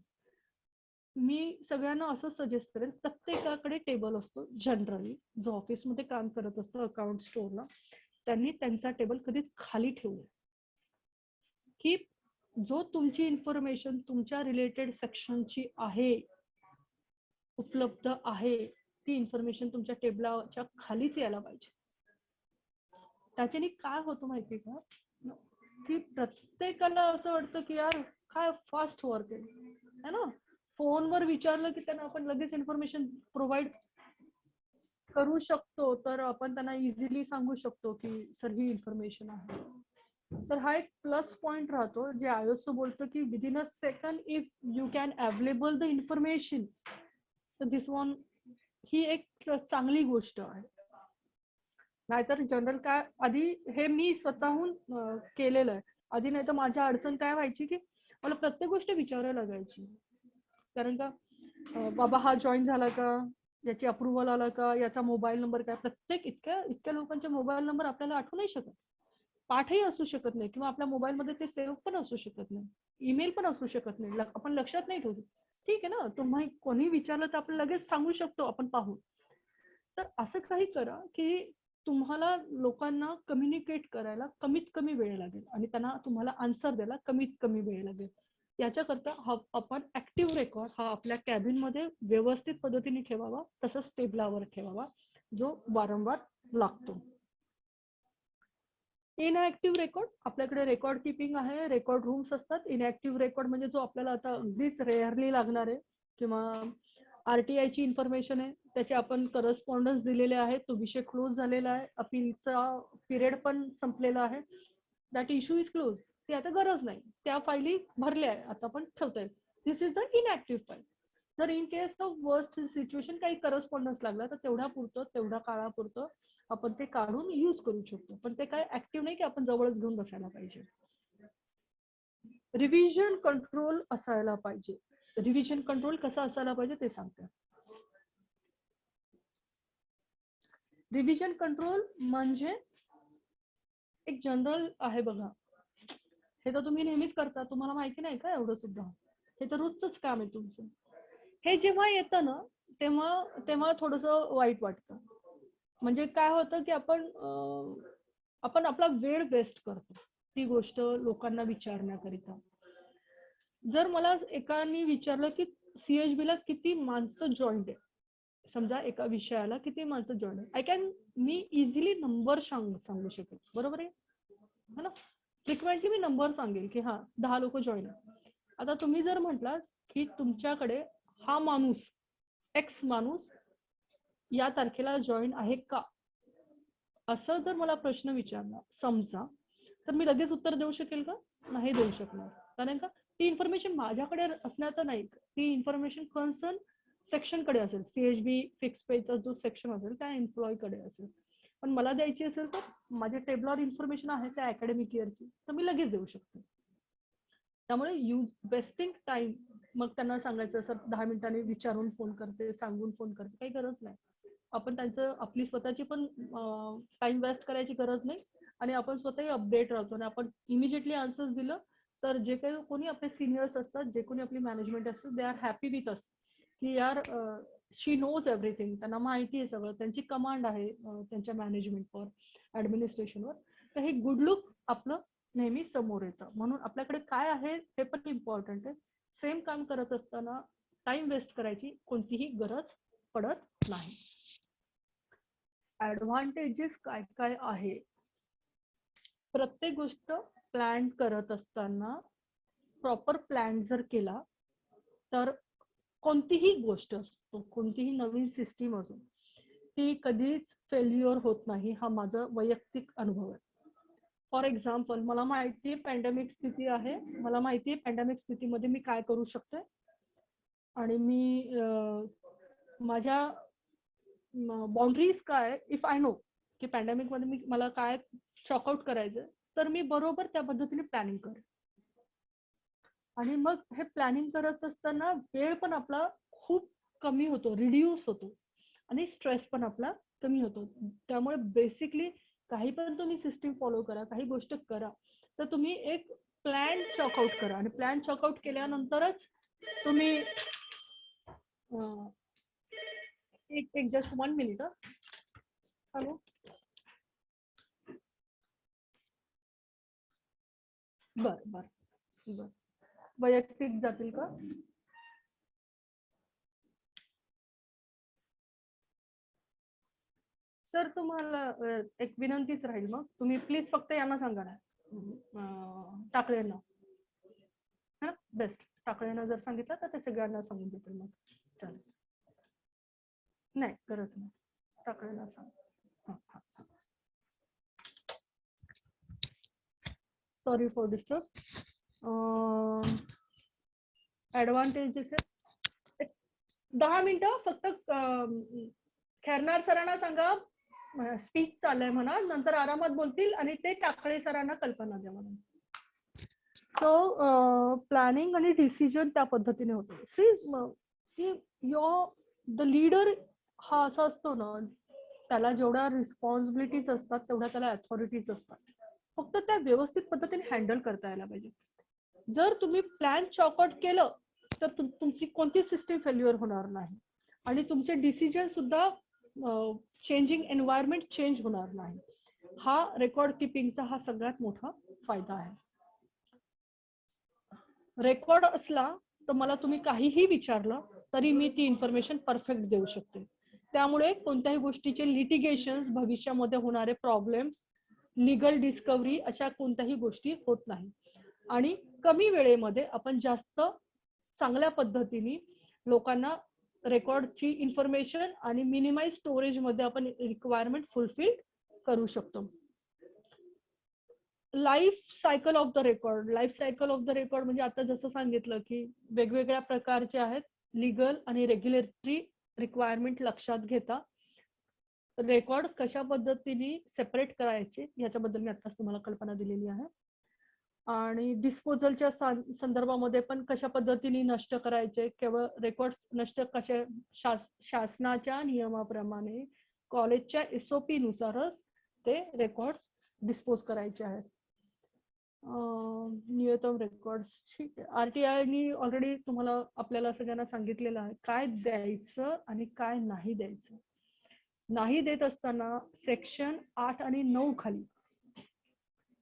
मी सगळ्यांना असं सजेस्ट करेन, प्रत्येकाकडे टेबल असतो जनरली, जो ऑफिसमध्ये काम करत असतो अकाउंट स्टोअरला, त्यांनी त्यांचा टेबल कधीच खाली ठेवू, की जो तुमची इन्फॉर्मेशन तुमच्या रिलेटेड सेक्शनची आहे, उपलब्ध आहे, ती इन्फॉर्मेशन तुमच्या टेबलाच्या खालीच यायला पाहिजे. त्याच्याने काय होतं माहिती का, की प्रत्येकाला असं वाटतं की यार काय फास्ट वर्क आहे ना, फोनवर विचारलं की त्यांना आपण लगेच इन्फॉर्मेशन प्रोव्हाइड करू शकतो, तर आपण त्यांना इझिली सांगू शकतो की सर ही इन्फॉर्मेशन आहे. तर हा एक प्लस पॉइंट राहतो, जे आयएसओ बोलतो की within a second if you can available the information, तर दिस वन ही एक चांगली गोष्ट आहे. नाहीतर जनरल काय, आधी हे मी स्वतःहून केलेलं आहे. आधी नाही तर माझ्या अडचण काय व्हायची की मला प्रत्येक गोष्ट विचारायला लागायची, कारण का बाबा हा जॉईन झाला का, याची अप्रुव्हल आला का, याचा मोबाईल नंबर काय, प्रत्येक इतक्या लोकांचे मोबाईल नंबर आपल्याला आठवू नाही शकत, पाठही असू शकत नाही, किंवा आपल्या मोबाईलमध्ये ते सेव्ह पण असू शकत नाही, ईमेल पण असू शकत नाही, आपण लक्षात नाही ठेवू. ठीक आहे ना, तुम्ही कोणी विचारलं तर आपण लगेच सांगू शकतो, आपण पाहू. तर असं काही करा की तुम्हाला लोकांना कम्युनिकेट करायला कमीत कमी वेळ लागेल आणि त्यांना तुम्हाला आन्सर द्यायला कमीत कमी वेळ लागेल. याच्याकरता आपण ऍक्टिव्ह रेकॉर्ड हा आपल्या कॅबिन मध्ये व्यवस्थित पद्धतीने ठेवावा, तसंच टेबलावर ठेवावा, जो वारंवार लागतो. इनऍक्टिव्ह रेकॉर्ड, आपल्याकडे रेकॉर्ड किपिंग आहे, रेकॉर्ड रूम्स असतात. इनऍक्टिव्ह रेकॉर्ड म्हणजे जो आपल्याला आता अगदीच रेअरली लागणार आहे, किंवा आरटीआयची इन्फॉर्मेशन आहे, त्याचे आपण करस्पॉन्डन्स दिलेले आहे, तो विषय क्लोज झालेला आहे, अपीलचा पिरियड पण संपलेला आहे, दॅट इश्यू इज क्लोज, ते आता गरज नाही, त्या फाईली भरल्या आहे, आता आपण ठेवतोय. दिस इज द इनऍक्टिव्ह फाईल. जर in case of worst situation काही करस्पॉन्डन्स लागला तर तेवढ्या काळापुरतं आपण ते काढून यूज करू शकतो, पण ते काय ऍक्टिव्ह नाही की आपण जवळच घेऊन बसायला पाहिजे. रिव्हिजन कंट्रोल असायला पाहिजे. रिव्हिजन कंट्रोल कसा असायला पाहिजे ते सांगते. रिव्हिजन कंट्रोल म्हणजे एक जनरल आहे बघा, हे तर तुम्ही नेहमीच करता, तुम्हाला माहिती नाही का एवढं सुद्धा, हे तर रोजच काम आहे तुमचं. हे जेव्हा येतं ना तेव्हा थोडस वाईट वाटतं. म्हणजे काय होतं की आपण आपला वेळ वेस्ट करतो ती गोष्ट लोकांना विचारण्याकरिता. जर मला एकाने विचारलं की सीएचबी ला किती माणसं जॉईंट आहे, समजा एका विषयाला किती माणसं जॉईंट आहे, मी इझिली नंबर सांगू शकेल, बरोबर आहे ना, फ्रिक्वेंटली मी नंबर सांगेल की हा 10 लोक जॉईन आहे. आता तुम्ही जर म्हटलात की तुमच्याकडे हा माणूस एक्स माणूस या तारखेला जॉईन आहे का, असं जर मला प्रश्न विचारला समजा, तर मी लगेच उत्तर देऊ शकेल का? नाही देऊ शकणार. कारण का ती इन्फॉर्मेशन माझ्याकडे असण्याचं नाही, ती इन्फॉर्मेशन कन्सर्न सेक्शनकडे असेल. CHB फिक्स पेचा जो सेक्शन असेल त्या एम्प्लॉयकडे असेल. पण मला द्यायची असेल तर माझ्या टेबलवर इन्फॉर्मेशन आहे त्या अकॅडमिक इयरची, तर मी लगेच देऊ शकते. त्यामुळे यूज वेस्टिंग टाइम, मग त्यांना सांगायचं सर 10 मिनिटांनी विचारून फोन करते, सांगून फोन करते, काही गरज नाही. आपण त्यांचं आपली स्वतःची पण टाइम वेस्ट करायची गरज नाही आणि आपण स्वतःही अपडेट राहतो आणि आपण इमिजिएटली आन्सर्स दिलं तर जे काही कोणी आपले सिनियर्स असतात, जे कोणी आपली मॅनेजमेंट असतात, they are happy with us की यार शी नोज एव्हरीथिंग, त्यांना माहिती आहे सगळं, त्यांची कमांड आहे त्यांच्या मॅनेजमेंटवर, ऍडमिनिस्ट्रेशनवर. तर हे गुड लुक आपलं नेहमी समोर येतं. म्हणून आपल्याकडे काय आहे हे पण इम्पॉर्टंट आहे. सेम काम करत असताना टाइम वेस्ट करायची कोणतीही गरज पडत नाही. ऍडव्हान्टेजेस काय काय आहे? प्रत्येक गोष्ट प्लॅन करत असताना प्रॉपर प्लॅन जर केला तर कोणतीही गोष्ट असतो, कोणतीही नवीन सिस्टीम असो, ती कधीच फेल्युअर होत नाही. हा माझा वैयक्तिक अनुभव आहे. फॉर एक्झाम्पल, मला माहिती आहे पॅन्डेमिक स्थिती आहे, मला माहिती आहे पॅन्डेमिक स्थितीमध्ये मी काय करू शकते आणि मी माझ्या बाउंड्रीज काय, इफ आय नो की पॅन्डेमिक मध्ये मला काय चॉकआउट करायचं, तर मी बरोबर त्या पद्धतीने प्लॅनिंग करेन. आणि मग हे प्लॅनिंग करत असताना वेळ पण आपला खूप कमी होतो, रिड्यूस होतो आणि स्ट्रेस पण आपला कमी होतो. त्यामुळे बेसिकली काही पण तुम्ही सिस्टीम फॉलो करा, काही गोष्ट करा, तर तुम्ही एक प्लॅन चॉकआउट करा आणि प्लॅन चॉकआउट केल्यानंतरच तुम्ही एक जस्ट 1 मिनिट. हॅलो, बर बर बर, वैयक्तिक जातील का? सर तुम्हाला एक विनंतीच राहील, मग तुम्ही प्लीज फक्त यांना सांगा ना, टाकळेंना. हा बेस्ट, टाकळेंना जर सांगितलं तर ते सगळ्यांना सांगून देतील. मग चालेल, नाही गरज नाही, टाकळेंना सांग. Sorry for disturb. ऍडव्हान्टेजेस 10 मिनिटं फक्त. खैरनार सरांना सांगा स्पीच चाललंय म्हणा, नंतर आरामात बोलतील आणि ते टाकळे सरांना कल्पना द्या म्हणून. सो प्लॅनिंग आणि डिसिजन त्या पद्धतीने होतो. सी द लीडर हा असा असतो ना, त्याला जेवढ्या रिस्पॉन्सिबिलिटीज असतात तेवढ्या त्याला अथॉरिटीज असतात. फक्त त्या व्यवस्थित पद्धतीने हँडल करता यायला पाहिजे. जर तुम्ही प्लॅन चॉकआउट केलं तर तुमची कोणती सिस्टीम फेल्युअर होणार नाही आणि तुमचे डिसिजन सुद्धा चेंजिंग एन्व्हायरमेंट चेंज होणार नाही. हा रेकॉर्ड किपिंगचा हा सगळ्यात मोठा फायदा आहे. रेकॉर्ड असला तर मला तुम्ही काहीही विचारलं तरी मी ती इन्फॉर्मेशन परफेक्ट देऊ शकते. त्यामुळे कोणत्याही गोष्टीचे लिटिगेशन्स, भविष्यामध्ये होणारे प्रॉब्लेम्स, लीगल डिस्कव्हरी अशा कोणत्याही गोष्टी होत नाही आणि कमी वेळेमध्ये आपण जास्त चांगल्या पद्धतीने लोकांना रेकॉर्डची इन्फॉर्मेशन आणि मिनिमाइज स्टोरेज मध्ये आपण रिक्वायरमेंट फुलफिल करू शकतो. Life cycle of the record. Life cycle of the record म्हणजे आता जसं सांगितलं की वेगवेगळ्या प्रकारचे आहेत. लीगल आणि रेग्युलेटरी रिक्वायरमेंट लक्षात घेता रेकॉर्ड कशा पद्धतीने सेपरेट करायचे याच्याबद्दल मी आताच तुम्हाला कल्पना दिलेली आहे. आणि डिस्पोजलच्या संदर्भामध्ये पण कशा पद्धतीने नष्ट करायचे, केवळ रेकॉर्ड नष्ट कशा शासनाच्या नियमाप्रमाणे कॉलेजच्या SOP नुसारच ते रेकॉर्ड्स डिस्पोज करायचे आहेत. नियतम रेकॉर्ड्स, ठीक आहे. RTI ऑलरेडी तुम्हाला आपल्याला सगळ्यांना सांगितलेलं आहे काय द्यायचं आणि काय नाही द्यायचं. नाही देत असताना सेक्शन 8 आणि 9 खाली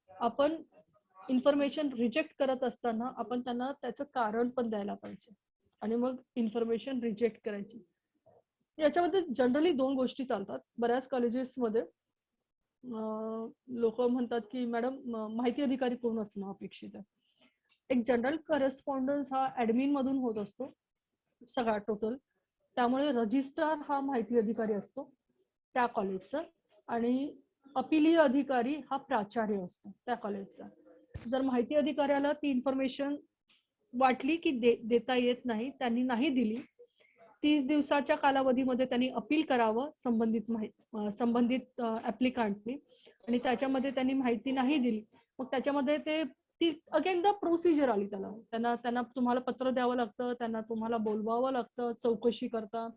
आपण इन्फॉर्मेशन रिजेक्ट करत असताना आपण त्यांना त्याचं कारण पण द्यायला पाहिजे आणि मग इन्फॉर्मेशन रिजेक्ट करायची. याच्यामध्ये जनरली 2 गोष्टी चालतात. बऱ्याच कॉलेजेसमध्ये लोक म्हणतात की मॅडम माहिती अधिकारी कोण असणं अपेक्षित आहे. एक जनरल करस्पॉन्डन्स हा ऍडमिन मधून होत असतो सगळा टोटल. त्यामुळे रजिस्ट्रार हा माहिती अधिकारी असतो त्या कॉलेजचा आणि अपिलीय अधिकारी हा प्राचार्य असतो त्या कॉलेजचा. जर माहिती अधिकाऱ्याला ती इन्फॉर्मेशन वाटली की देता येत नाही, त्यांनी नाही दिली, 30 दिवसाच्या कालावधीमध्ये त्यांनी अपील करावं संबंधित ऍप्लिकांटनी, आणि त्याच्यामध्ये त्यांनी माहिती नाही दिली, मग त्याच्यामध्ये ती अगेन द प्रोसिजर आली. त्यांना तुम्हाला पत्र द्यावं लागतं, त्यांना तुम्हाला बोलवावं लागतं चौकशी करता,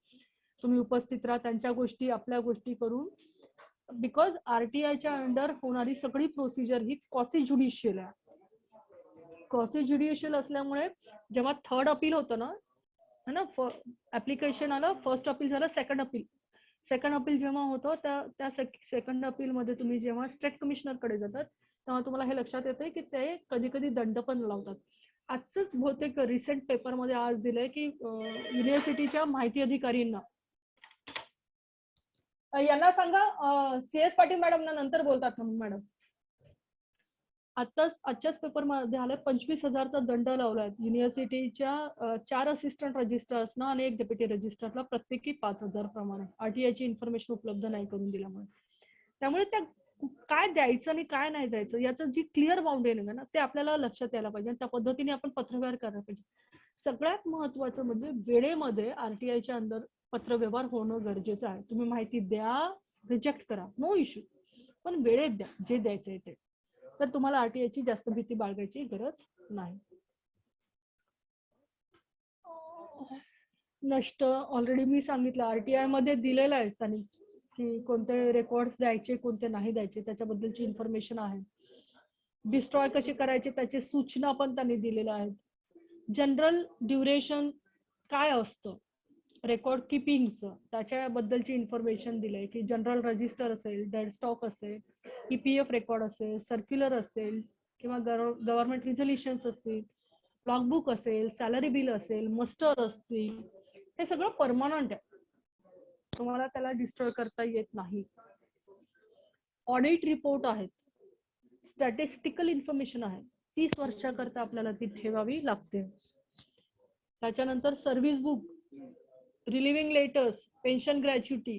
तुम्ही उपस्थित राहा, त्यांच्या गोष्टी आपल्या गोष्टी करून, बिकॉज आरटीआयच्या अंडर होणारी सगळी प्रोसिजर ही क्वासी ज्युडिशियल आहे. क्वासी ज्युडिशियल असल्यामुळे जेव्हा थर्ड अपील होतं ना, है ना, ऍप्लिकेशन आलं, फर्स्ट अपील झालं, सेकंड अपील जेव्हा होतं त्या सेकंड अपील मध्ये तुम्ही जेव्हा स्टेट कमिशनर कडे जातात तेव्हा तुम्हाला हे लक्षात येते की ते कधी कधी दंड पण लावतात. आजच बहुतेक रिसेंट पेपर मध्ये आज दिलंय की युनिव्हर्सिटीच्या माहिती अधिकारींना, यांना सांगा CS पाटील मॅडम ना नंतर बोलतात मॅडम, आजच्याच पेपर मध्ये आलाय 25,000चा दंड लावलाय युनिव्हर्सिटीच्या 4 असिस्टंट रजिस्ट्रार्सना आणि 1 डेप्युटी रजिस्ट्रारला प्रत्येकी 5,000 प्रमाणे आरटीआयची इन्फॉर्मेशन उपलब्ध नाही करून दिल्यामुळे. त्यामुळे त्या काय द्यायचं आणि काय नाही द्यायचं याचं जी क्लिअर बाउंड्री आहे ना ते आपल्याला लक्षात यायला पाहिजे, त्या पद्धतीने आपण पत्रव्यवहार करायला पाहिजे. सगळ्यात महत्वाचं म्हणजे वेळेमध्ये आरटीआयच्या अंदर पत्रव्यवहार होणं गरजेचं आहे. तुम्ही माहिती द्या, रिजेक्ट करा, नो इश्यू, पण वेळेत द्या जे द्यायचंय ते. तर तुम्हाला आरटीआयची जास्त भीती बाळगायची गरज नाही. नष्ट ऑलरेडी मी सांगितलं, आरटीआय मध्ये दिलेलं आहे त्यांनी की कोणते रेकॉर्ड्स द्यायचे कोणते नाही द्यायचे त्याच्याबद्दलची इन्फॉर्मेशन आहे. डिस्ट्रॉय कसे करायचे त्याची सूचना पण त्यांनी दिलेल्या आहेत. जनरल ड्युरेशन काय असतं रेकॉर्ड किपिंगचं त्याच्याबद्दलची इन्फॉर्मेशन दिलंय की जनरल रजिस्टर असेल, डेड स्टॉक असेल, EPF रेकॉर्ड असेल, सर्क्युलर असेल किंवा गव्हर्नमेंट रिझोल्युशन्स असतील, लॉगबुक असेल, सॅलरी बिल असेल, मस्टर असतील, हे सगळं परमनंट आहे, तुम्हाला त्याला डिस्ट्रॉय करता येत नाही. ऑडिट रिपोर्ट आहेत, स्टॅटिस्टिकल इन्फॉर्मेशन आहे, 30 वर्षाकरता आपल्याला ती ठेवावी लागते. त्याच्यानंतर service book, relieving letters, pension gratuity,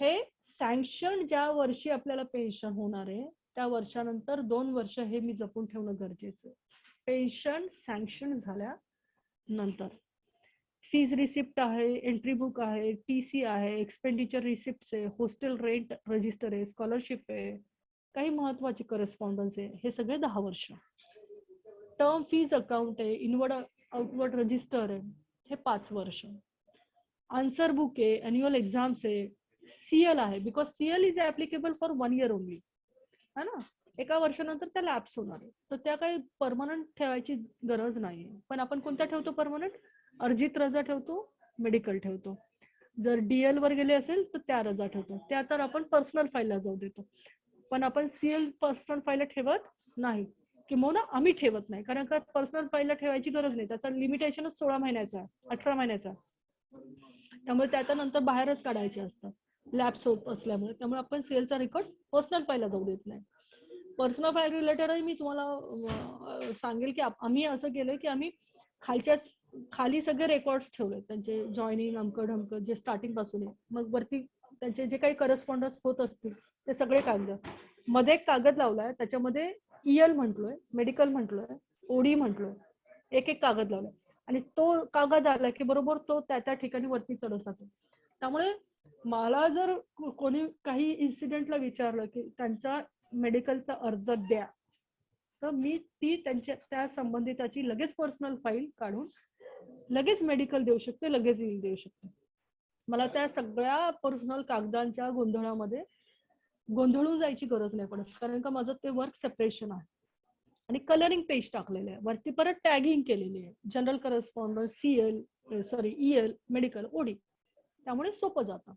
हे सँक्शन ज्या वर्षी आपल्याला पेन्शन होणार आहे त्या वर्षानंतर 2 वर्ष हे मी जपून ठेवणं गरजेचं आहे. पेन्शन सँक्शन झाल्यानंतर फीज रिसिप्ट आहे, एंट्री बुक आहे, TC आहे, एक्सपेंडिचर रिसिप्ट आहे, हॉस्टेल रेंट रजिस्टर आहे, स्कॉलरशिप आहे, काही महत्वाची करस्पॉन्डन्स आहे, हे सगळे 10 वर्ष. टर्म फीज अकाउंट आहे, इनवर्ड आउटवर्ड रजिस्टर आहे, हे 5 वर्ष. आन्सर बुक आहे, अॅन्युअल एक्झाम्स आहे, CL आहे, because CL is applicable for 1 year only, है ना, एका वर्षानंतर त्या लॅप्स होणार आहे, तर त्या काही परमनंट ठेवायची गरज नाही. पण आपण कोणत्या ठेवतो परमनंट? अर्जित रजा ठेवतो, मेडिकल ठेवतो. जर DL वर गेले असेल तर त्या रजा ठेवतो, त्या तर आपण पर्सनल फाईलला जाऊ देतो, पण आपण CL पर्सनल फाईलला ठेवत नाही, किंवा आम्ही ठेवत नाही, कारण का पर्सनल फाईलला ठेवायची गरज नाही, त्याचा लिमिटेशनच 16 महिन्याचा 18 महिन्याचा, त्यामुळे त्याच्यानंतर बाहेरच काढायचे असतात लॅप्स होत असल्यामुळे. त्यामुळे आपण CLचा रेकॉर्ड पर्सनल फाईलला जाऊ देत नाही. पर्सनल फाईल रिलेटेडही मी तुम्हाला सांगेल की आम्ही असं केलंय की आम्ही खाली सगळे रेकॉर्ड्स ठेवले, त्यांचे जॉईनिंग अमकं ढमकं जे स्टार्टिंग पासून आहे, मग वरती त्यांचे जे काही करस्पॉन्डन्स होत असतील ते सगळे कागद, मध्ये एक कागद लावलाय त्याच्यामध्ये EL म्हटलोय, मेडिकल म्हटलोय, OD म्हटलोय, एक कागद लावलाय, आणि तो कागद आला की बरोबर तो त्या ठिकाणी वरती चढत जातो. त्यामुळे मला जर कोणी काही इन्सिडेंटला विचारलं की त्यांचा मेडिकलचा अर्ज द्या, तर मी ती त्या संबंधिताची लगेच पर्सनल फाईल काढून लगेच मेडिकल देऊ शकते, लगेच येईल देऊ शकते. मला त्या सगळ्या पर्सनल कागदांच्या गोंधळामध्ये गोंधळून जायची गरज नाही पडत, कारण का माझं ते वर्क सेपरेशन आहे आणि कलरिंग पेज टाकलेले आहे, वरती परत टॅगिंग केलेली आहे, general correspondence, EL, medical, OD, त्यामुळे सोपं जातं.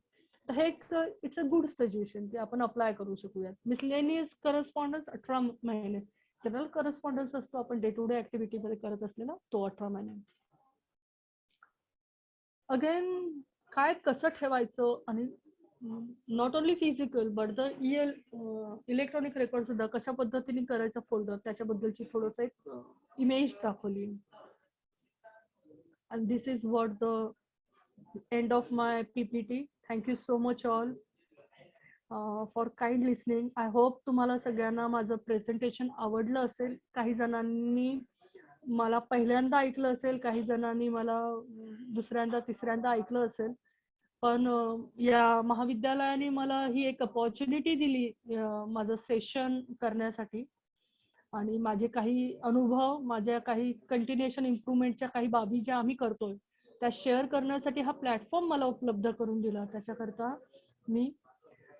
तर हे इट्स अ गुड सजेशन की आपण अप्लाय करू शकूयात. मिसलेनियस करस्पॉन्डन्स 18 महिने, जनरल करस्पॉन्डन्स असतो आपण डे टू डे ऍक्टिव्हिटी मध्ये करत असलेला तो 18 महिने. अगेन काय कसं ठेवायचं, आणि not only physical but the electronic record सुद्धा कशा पद्धतीने करायचा फोल्डर, त्याच्याबद्दलची थोडस एक इमेज दाखवली. and this is what the end of my PPT. Thank you so much all. For kind listening. I hope तुम्हाला सगळ्यांना माझं प्रेझेंटेशन आवडलं असेल. काही जणांनी मला पहिल्यांदा ऐकलं असेल, काही जणांनी मला दुसऱ्यांदा तिसऱ्यांदा ऐकलं असेल. पण या महाविद्यालयाने मला ही एक अपॉर्च्युनिटी दिली माझं सेशन करण्यासाठी, आणि माझे काही अनुभव, माझ्या काही कंटिन्युएशन इम्प्रूव्हमेंटच्या काही बाबी ज्या आम्ही करतोय त्या शेअर करण्यासाठी हा प्लॅटफॉर्म मला उपलब्ध करून दिला. त्याच्याकरता मी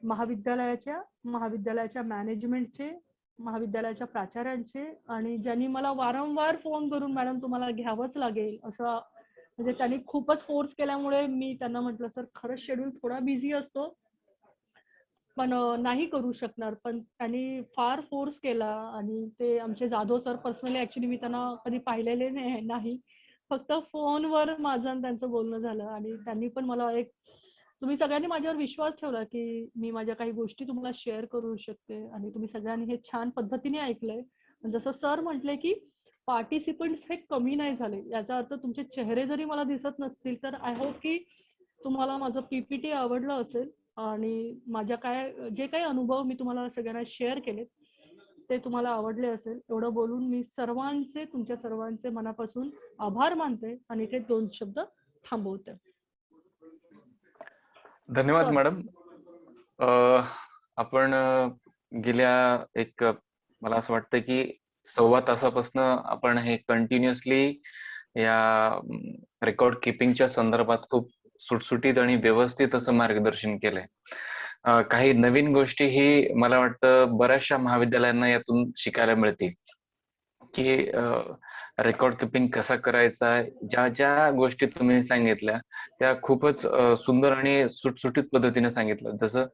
महाविद्यालयाच्या मॅनेजमेंटचे, महाविद्यालयाच्या प्राचार्यांचे, आणि ज्यांनी मला वारंवार फोन करून मॅडम तुम्हाला घ्यावंच लागेल असं, म्हणजे त्यांनी खूपच फोर्स केल्यामुळे मी त्यांना म्हटलं सर खरंच शेड्यूल थोडा बिझी असतो पण नाही करू शकणार. पण त्यांनी फार फोर्स केला, आणि ते आमचे जाधव सर पर्सनली, ऍक्च्युली मी त्यांना कधी पाहिलेले नाही, फक्त फोनवर माझं आणि त्यांचं बोलणं झालं. आणि त्यांनी पण मला एक, तुम्ही सगळ्यांनी माझ्यावर विश्वास ठेवला की मी माझ्या काही गोष्टी तुम्हाला शेअर करू शकते, आणि तुम्ही सगळ्यांनी हे छान पद्धतीने ऐकलंय. जसं सर म्हटले की पार्टिसिपंट्स हे कमी नाही झाले, याचा अर्थ तुमचे चेहरे जरी मला दिसत नसतील तर आय होप की तुम्हाला माझं पीपीटी आवडलं असेल, आणि माझ्या जे काही अनुभव मी तुम्हाला सगळ्यांना शेअर केले ते तुम्हाला आवडले असेल. एवढं बोलून मी तुमच्या सर्वांचे मनापासून आभार मानते, आणि ते 2 शब्द थांबवते. धन्यवाद सॉरी. मॅडम. आपण गेल्या मला असं वाटतं की 1.25 तासापासून आपण हे कंटिन्युअसली या रेकॉर्ड किपिंगच्या संदर्भात खूप सुटसुटीत आणि व्यवस्थित असं मार्गदर्शन केलंय. काही नवीन गोष्टी ही मला वाटतं बऱ्याचशा महाविद्यालयांना यातून शिकायला मिळतील की रेकॉर्ड किपिंग कसा करायचा. ज्या ज्या गोष्टी तुम्ही सांगितल्या त्या खूपच सुंदर आणि सुटसुटीत पद्धतीने सांगितलं. जसं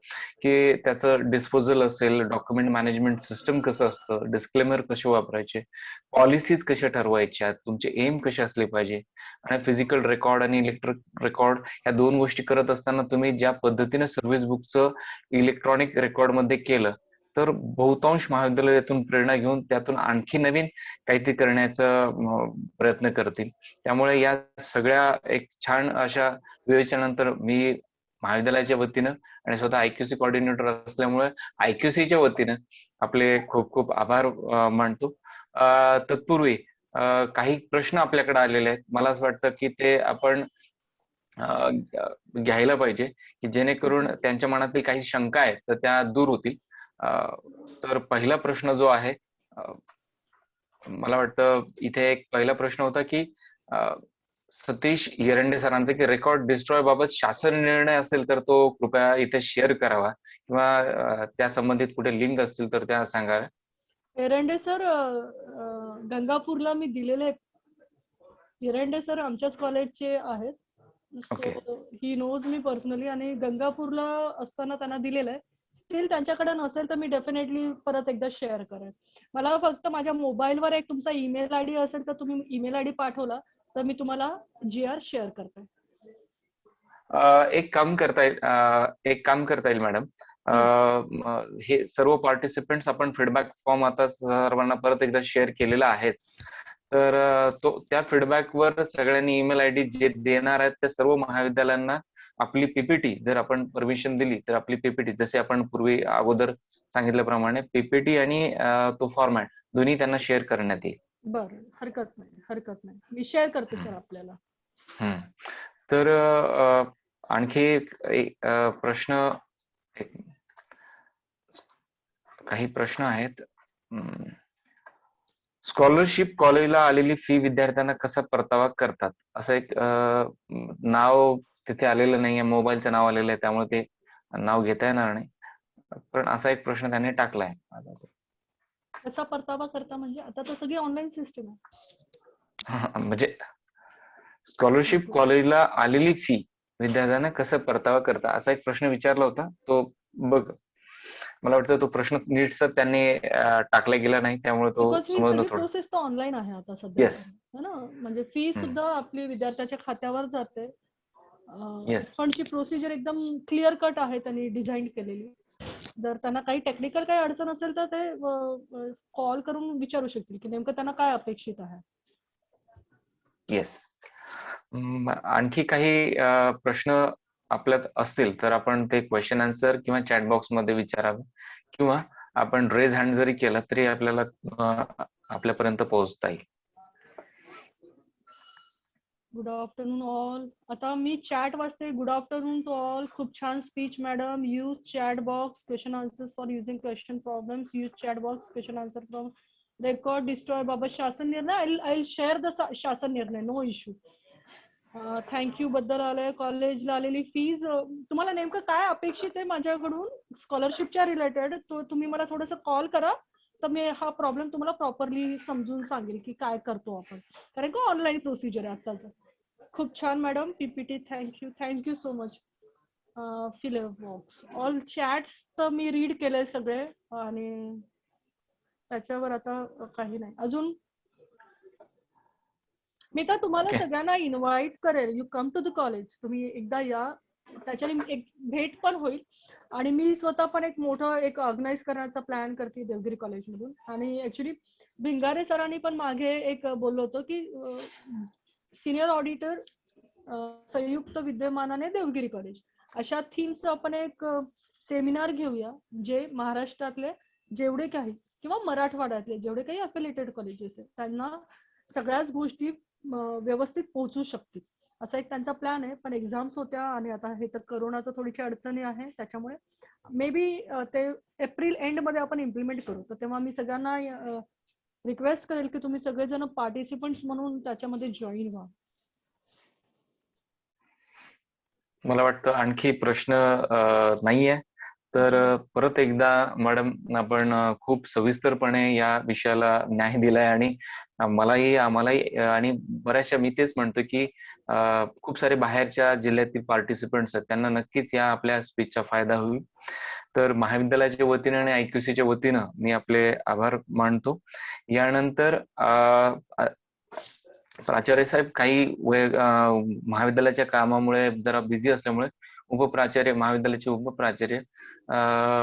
की त्याचं डिस्पोजल असेल, डॉक्युमेंट मॅनेजमेंट सिस्टम कसं असतं, डिस्क्लेमर कसे वापरायचे, पॉलिसीज कशा ठरवायच्या, तुमचे एम कसे असले पाहिजे, आणि फिजिकल रेकॉर्ड आणि इलेक्ट्रिक रेकॉर्ड ह्या 2 गोष्टी करत असताना तुम्ही ज्या पद्धतीने सर्व्हिस बुकचं इलेक्ट्रॉनिक रेकॉर्ड मध्ये केलं, तर बहुतांश महाविद्यालय यातून प्रेरणा घेऊन त्यातून आणखी नवीन काहीतरी करण्याचा प्रयत्न करतील. त्यामुळे या सगळ्या एक छान अशा विवेचनानंतर मी महाविद्यालयाच्या वतीनं आणि स्वतः आयक्यूसी कोऑर्डिनेटर असल्यामुळे आयक्यूसीच्या वतीनं आपले खूप खूप आभार मानतो. तत्पूर्वी काही प्रश्न आपल्याकडे आलेले आहेत. मला असं वाटतं की ते आपण घ्यायला पाहिजे की जेणेकरून त्यांच्या मनातील काही शंका आहेत तर त्या दूर होतील. तर पहिला प्रश्न जो आहे, मला वाटतं इथे एक पहिला प्रश्न होता की सतीश येरंडे सरांचा की रेकॉर्ड डिस्ट्रॉय बाबत शासन निर्णय असेल तर तो कृपया इथे शेअर करावा, किंवा त्या संबंधित कुठे लिंक असतील तर त्या सांगाव्या. एरंडे सर, गंगापूरला मी दिलेले. एरंडे सर आमच्याच कॉलेजचे आहेत, okay. So he knows me personally, आणि गंगापूरला असताना त्यांना दिलेलं आहे. स्टील त्यांच्याकडे नसेल तर मी डेफिनेटली परत एकदा शेअर करेन. मला फक्त माझ्या मोबाईलवर एक तुमचा ईमेल आयडी असेल तर तुम्ही ईमेल आयडी पाठवला तर मी तुम्हाला GR शेअर करते. एक काम करता येईल मॅडम. हे सर्व पार्टिसिपेंट्स आपण फीडबॅक फॉर्म आता सर्वांना परत एकदा शेअर केलेला आहेच. तर त्या फीडबॅकवर सगळ्यांनी ईमेल आयडी जे देणार आहेत त्या सर्व महाविद्यालयांना आपली पीपीटी, जर आपण परमिशन दिली तर आपली पीपीटी, जसे आपण पूर्वी अगोदर सांगितल्याप्रमाणे पीपीटी आणि तो फॉर्मॅट दोन्ही त्यांना शेअर करण्यात येईल. बरं, हरकत नाही. मी शेअर करते सर आपल्याला. तर आणखी एक प्रश्न, काही प्रश्न आहेत. स्कॉलरशिप कॉलेजला आलेली फी विद्यार्थ्यांना कसा परतावा करतात, असं एक नाव तिथे आलेलं नाहीये, मोबाईलचं नाव आलेलं आहे त्यामुळे ते नाव घेता येणार नाही, पण असा एक प्रश्न त्यांनी टाकलाय. कसा परतावा करता म्हणजे आता तर सगळी ऑनलाईन सिस्टम आहे. म्हणजे स्कॉलरशिप कॉलेजला आलेली फी विद्यार्थ्यांना कसं परतावा करता, असा एक प्रश्न विचारला होता. तो बघ, मला वाटतं तो प्रश्न नीटचा त्यांनी टाकला गेला नाही, त्यामुळे तो बिकॉज ही समजणं सगळी थोडं. प्रोसेस तर ऑनलाईन आहे आता सध्या येस. तर, है ना. म्हणजे फी सुद्धा आपली विद्यार्थ्याच्या खात्यावर जाते. येस. फंडची प्रोसिजर एकदम क्लिअर कट आहे त्यांनी डिझाईन केलेली. जर त्यांना काही टेक्निकल काही अडचण असेल तर ते कॉल करून विचारू शकतील की नेमकं त्यांना काय अपेक्षित आहे. येस. आणखी काही प्रश्न आपल्यात असतील तर आपण ते क्वेश्चन आन्सर किंवा चॅट बॉक्स मध्ये विचारावे, किंवा आपण रेज हँड जरी केला तरी आपल्याला आपल्यापर्यंत पोहोचता येईल. Good afternoon all. आता मी चॅट वाचते. Good afternoon to all. खूप छान speech madam. Use chat box question answers for using question problems. Use chat box question answer from record destroy. बाबा शासन निर्णय, आय विल शेअर द शासन निर्णय, नो इश्यू. थँक्यू बद्दल आलंय. कॉलेजला आलेली फीज, तुम्हाला नेमकं काय अपेक्षित आहे माझ्याकडून स्कॉलरशिपच्या रिलेटेड, तो तुम्ही मला थोडंसं कॉल करा, तर मी हा प्रॉब्लेम तुम्हाला प्रॉपरली समजून सांगेल की काय करतो आपण, कारण का ऑनलाईन प्रोसिजर आहे आत्ताचं. खूप छान madam PPT. Thank you so much. Fill box all chats तर मी रीड केले सगळे, आणि त्याच्यावर आता काही नाही अजून. मी तर तुम्हाला सगळ्यांना इन्व्हाइट करेल, you come to the college. तुम्ही एकदा या, त्याच्याने एक भेट पण होईल. आणि मी स्वतः पण एक मोठं एक ऑर्गनाईज करण्याचा प्लॅन करते देवगिरी कॉलेजमधून. आणि ऍक्च्युली भिंगारे सरांनी पण मागे एक बोललो होतो की सिनियर ऑडिटर संयुक्त विद्यमानाने देवगिरी कॉलेज, अशा थीमचं आपण एक सेमिनार घेऊया, जे महाराष्ट्रातले जेवढे काही किंवा मराठवाड्यातले जेवढे काही अफिलिएटेड कॉलेजेस आहेत त्यांना सगळ्याच गोष्टी व्यवस्थित पोहोचू शकतील, असा एक त्यांचा प्लॅन आहे. पण एक्झाम्स होत्या आणि आता हे तर करोनाचं थोडीशी अडचणी आहे, त्याच्यामुळे मे बी ते एप्रिल एंड मध्ये आपण इम्प्लिमेंट करू. तर तेव्हा मी सगळ्यांना रिक्वेस्ट करेल की तुम्ही सगळेजण पार्टिसिपंट्स म्हणून त्याच्यामध्ये जॉईन व्हा. मला वाटतं आणखी प्रश्न नाहीये, तर परत एकदा मॅडम आपण खूप सविस्तरपणे या विषयाला न्याय दिलाय, आणि मलाही आम्हालाही आणि बऱ्याचशा मी तेच म्हणतो की खूप सारे बाहेरच्या जिल्ह्यातील पार्टिसिपंट्स आहेत, त्यांना नक्कीच या आपल्या स्पीचचा फायदा होईल. तर महाविद्यालयाच्या वतीने आणि IQC च्या वतीनं मी आपले आभार मानतो. यानंतर प्राचार्य साहेब काही महाविद्यालयाच्या कामामुळे जरा बिझी असल्यामुळे उपप्राचार्य, महाविद्यालयाचे उपप्राचार्य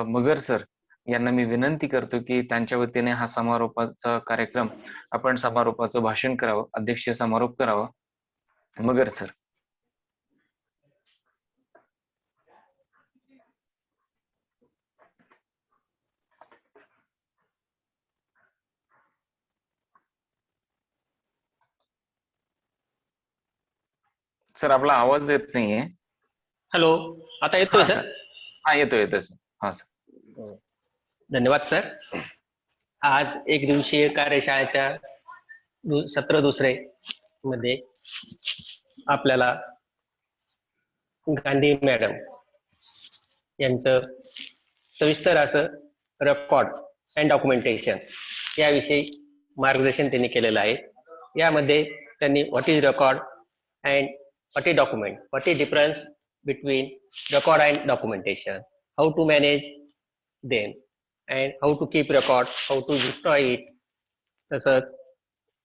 मगर सर यांना मी विनंती करतो की त्यांच्या वतीने हा समारोपाचा कार्यक्रम, आपण समारोपाचं भाषण करावं, अध्यक्षीय समारोप करावा. मगर सर. सर आपला आवाज येत नाहीये. हॅलो, आता येतोय सर? हा येतोय सर. हा सर. धन्यवाद सर. आज एक दिवसीय कार्यशाळेच्या सत्र दुसरे मध्ये आपल्याला गांधी मॅडम यांचं सविस्तर असं रेकॉर्ड अँड डॉक्युमेंटेशन याविषयी मार्गदर्शन त्यांनी केलेलं आहे. यामध्ये त्यांनी what is record and what is document, what is difference between record and documentation, how to manage them and how to keep record, how to destroy it, तसंच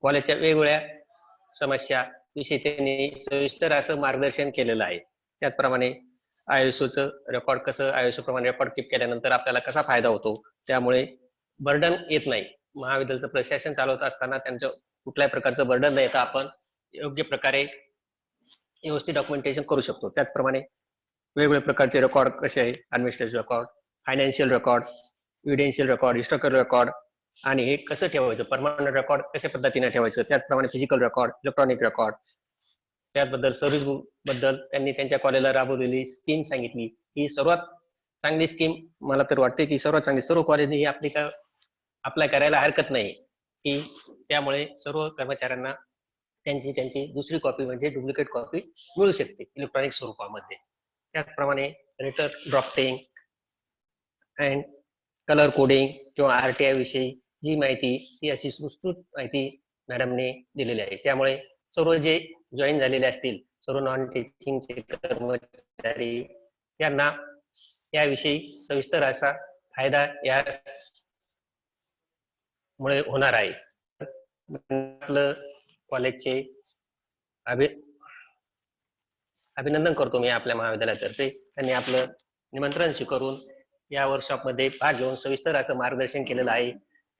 कॉलेजच्या वेगवेगळ्या समस्या विषयी त्यांनी सविस्तर असं मार्गदर्शन केलेलं आहे. त्याचप्रमाणे ISOचं रेकॉर्ड कसं, ISO प्रमाणे रेकॉर्ड कीप केल्यानंतर आपल्याला कसा फायदा होतो, त्यामुळे बर्डन येत नाही. महाविद्यालयाचं प्रशासन चालवत असताना त्यांचं कुठल्याही प्रकारचं बर्डन न येता आपण योग्य प्रकारे व्यवस्थित डॉक्युमेंटेशन करू शकतो. त्याचप्रमाणे वेगवेगळ्या प्रकारचे रेकॉर्ड कसे आहे, administrative record, financial record, evidential record, historical record, आणि हे कसं ठेवायचं, परमनंट रेकॉर्ड कशा पद्धतीने ठेवायचं, त्याचप्रमाणे फिजिकल रेकॉर्ड, इलेक्ट्रॉनिक रेकॉर्ड, त्याचबद्दल सर्व्हिस बुक बद्दल त्यांनी त्यांच्या कॉलेजला राबवलेली स्कीम सांगितली. ही सर्वात चांगली स्कीम मला तर वाटते की सर्वात चांगली, सर्व कॉलेजने ही अप्लाय करायला हरकत नाही की त्यामुळे सर्व कर्मचाऱ्यांना त्यांची दुसरी कॉपी म्हणजे डुप्लिकेट कॉपी मिळू शकते इलेक्ट्रॉनिक स्वरूपामध्ये. त्याचप्रमाणे letter drafting and colour coding किंवा RTI विषयी जी माहिती, ती अशी सुस्तृत माहिती मॅडमने दिलेली आहे. त्यामुळे सर्व जे जॉईन झालेले असतील, सर्व नॉन टीचिंगचे कर्मचारी, यांना याविषयी सविस्तर असा फायदा यामुळे होणार आहे. आपलं कॉलेजचे अभिनंदन करतो मी आपल्या महाविद्यालयातर्फे. त्यांनी आपलं निमंत्रण स्वीकारून या वर्कशॉपमध्ये भाग घेऊन सविस्तर असं मार्गदर्शन केलेलं आहे.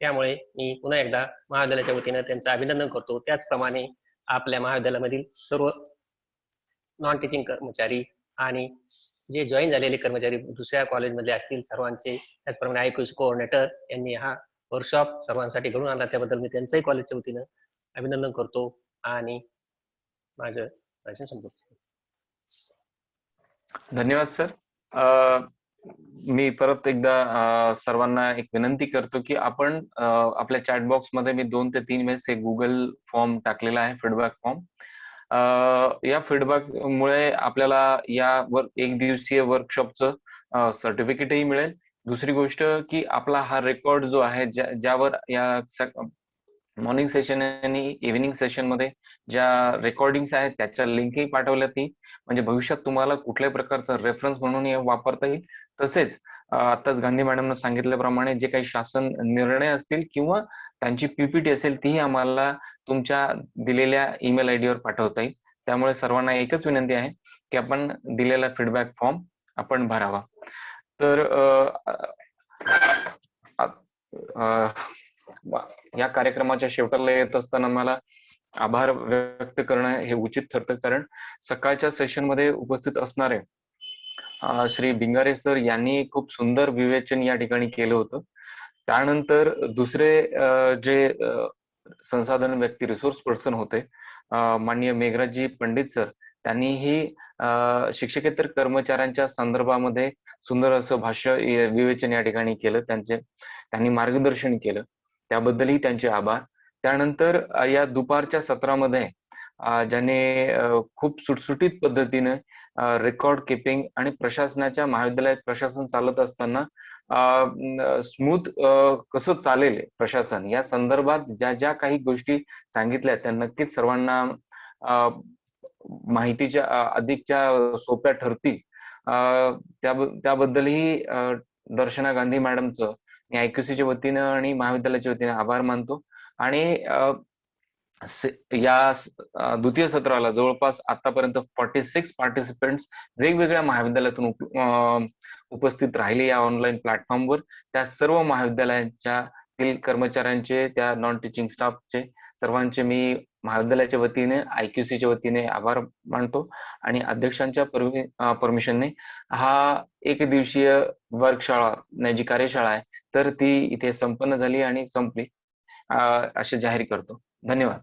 त्यामुळे मी पुन्हा एकदा महाविद्यालयाच्या वतीनं त्यांचं अभिनंदन करतो. त्याचप्रमाणे आपल्या महाविद्यालयामधील सर्व नॉन टीचिंग कर्मचारी आणि जे जॉईन झालेले कर्मचारी दुसऱ्या कॉलेजमधले असतील सर्वांचे, त्याचप्रमाणे आयक्यूसी कोऑर्डिनेटर यांनी हा वर्कशॉप सर्वांसाठी घडून आणला, त्याबद्दल मी त्यांचंही कॉलेजच्या वतीनं अभिनंदन करतो आणि माझं भाषण संपवतो. धन्यवाद सर. मी परत एकदा सर्वांना एक विनंती करतो की आपण आपल्या चॅट बॉक्स मध्ये मी 2 ते 3 वेळेस एक गुगल फॉर्म टाकलेला आहे, फीडबॅक फॉर्म. या फीडबॅक मुळे आपल्याला या एक दिवसीय वर्कशॉपचं सर्टिफिकेटही मिळेल. दुसरी गोष्ट की आपला हा रेकॉर्ड जो आहे ज्यावर या मॉर्निंग सेशन आणि इव्हिनिंग सेशन मध्ये ज्या रेकॉर्डिंग्स आहेत त्याच्या लिंकही पाठवल्या ती, म्हणजे भविष्यात तुम्हाला कुठल्याही प्रकारचा रेफरन्स म्हणून हे वापरता येईल. तसेच आताच गांधी मॅडमनं सांगितल्याप्रमाणे जे काही शासन निर्णय असतील किंवा त्यांची पीपीटी असेल तीही आम्हाला तुमच्या दिलेल्या ईमेल आयडीवर पाठवता येईल. त्यामुळे सर्वांना एकच विनंती आहे की आपण दिलेला फीडबॅक फॉर्म आपण भरावा. तर या कार्यक्रमाच्या शेवटाला येत असताना मला आभार व्यक्त करणं हे उचित ठरतं, कारण सकाळच्या सेशन मध्ये उपस्थित असणारे श्री भिंगारे सर यांनी खूप सुंदर विवेचन या ठिकाणी केलं होतं. त्यानंतर दुसरे जे संसाधन व्यक्ती रिसोर्स पर्सन होते माननीय मेघराजजी पंडित सर, त्यांनीही शिक्षकेतर कर्मचाऱ्यांच्या संदर्भामध्ये सुंदर असं भाष्य विवेचन या ठिकाणी केलं. त्यांनी मार्गदर्शन केलं, त्याबद्दलही त्यांचे आभार. त्यानंतर या दुपारच्या सत्रामध्ये ज्याने खूप सुटसुटीत पद्धतीने रेकॉर्ड किपिंग आणि प्रशासनाच्या महाविद्यालयात प्रशासन चालत असताना स्मूथ कसं चालेल प्रशासन या संदर्भात ज्या ज्या काही गोष्टी सांगितल्या त्या नक्कीच सर्वांना माहितीच्या अधिकच्या सोप्या ठरतील. त्याबद्दलही दर्शना गांधी मॅडमचं मी आयक्यूसीच्या वतीनं आणि महाविद्यालयाच्या वतीनं आभार मानतो. आणि या द्वितीय सत्राला जवळपास आतापर्यंत 46 पार्टिसिपेंट्स वेगवेगळ्या महाविद्यालयातून उपस्थित राहिले या ऑनलाईन प्लॅटफॉर्मवर. त्या सर्व महाविद्यालयांच्या कर्मचाऱ्यांचे, त्या नॉन टीचिंग स्टाफचे सर्वांचे मी महाविद्यालयाच्या वतीने आयक्यूसीच्या वतीने आभार मानतो. आणि अध्यक्षांच्या परमिशनने हा एक दिवसीय वर्कशाळा जी कार्यशाळा आहे तर ती इथे संपन्न झाली आणि संपली असे जाहीर करतो. धन्यवाद.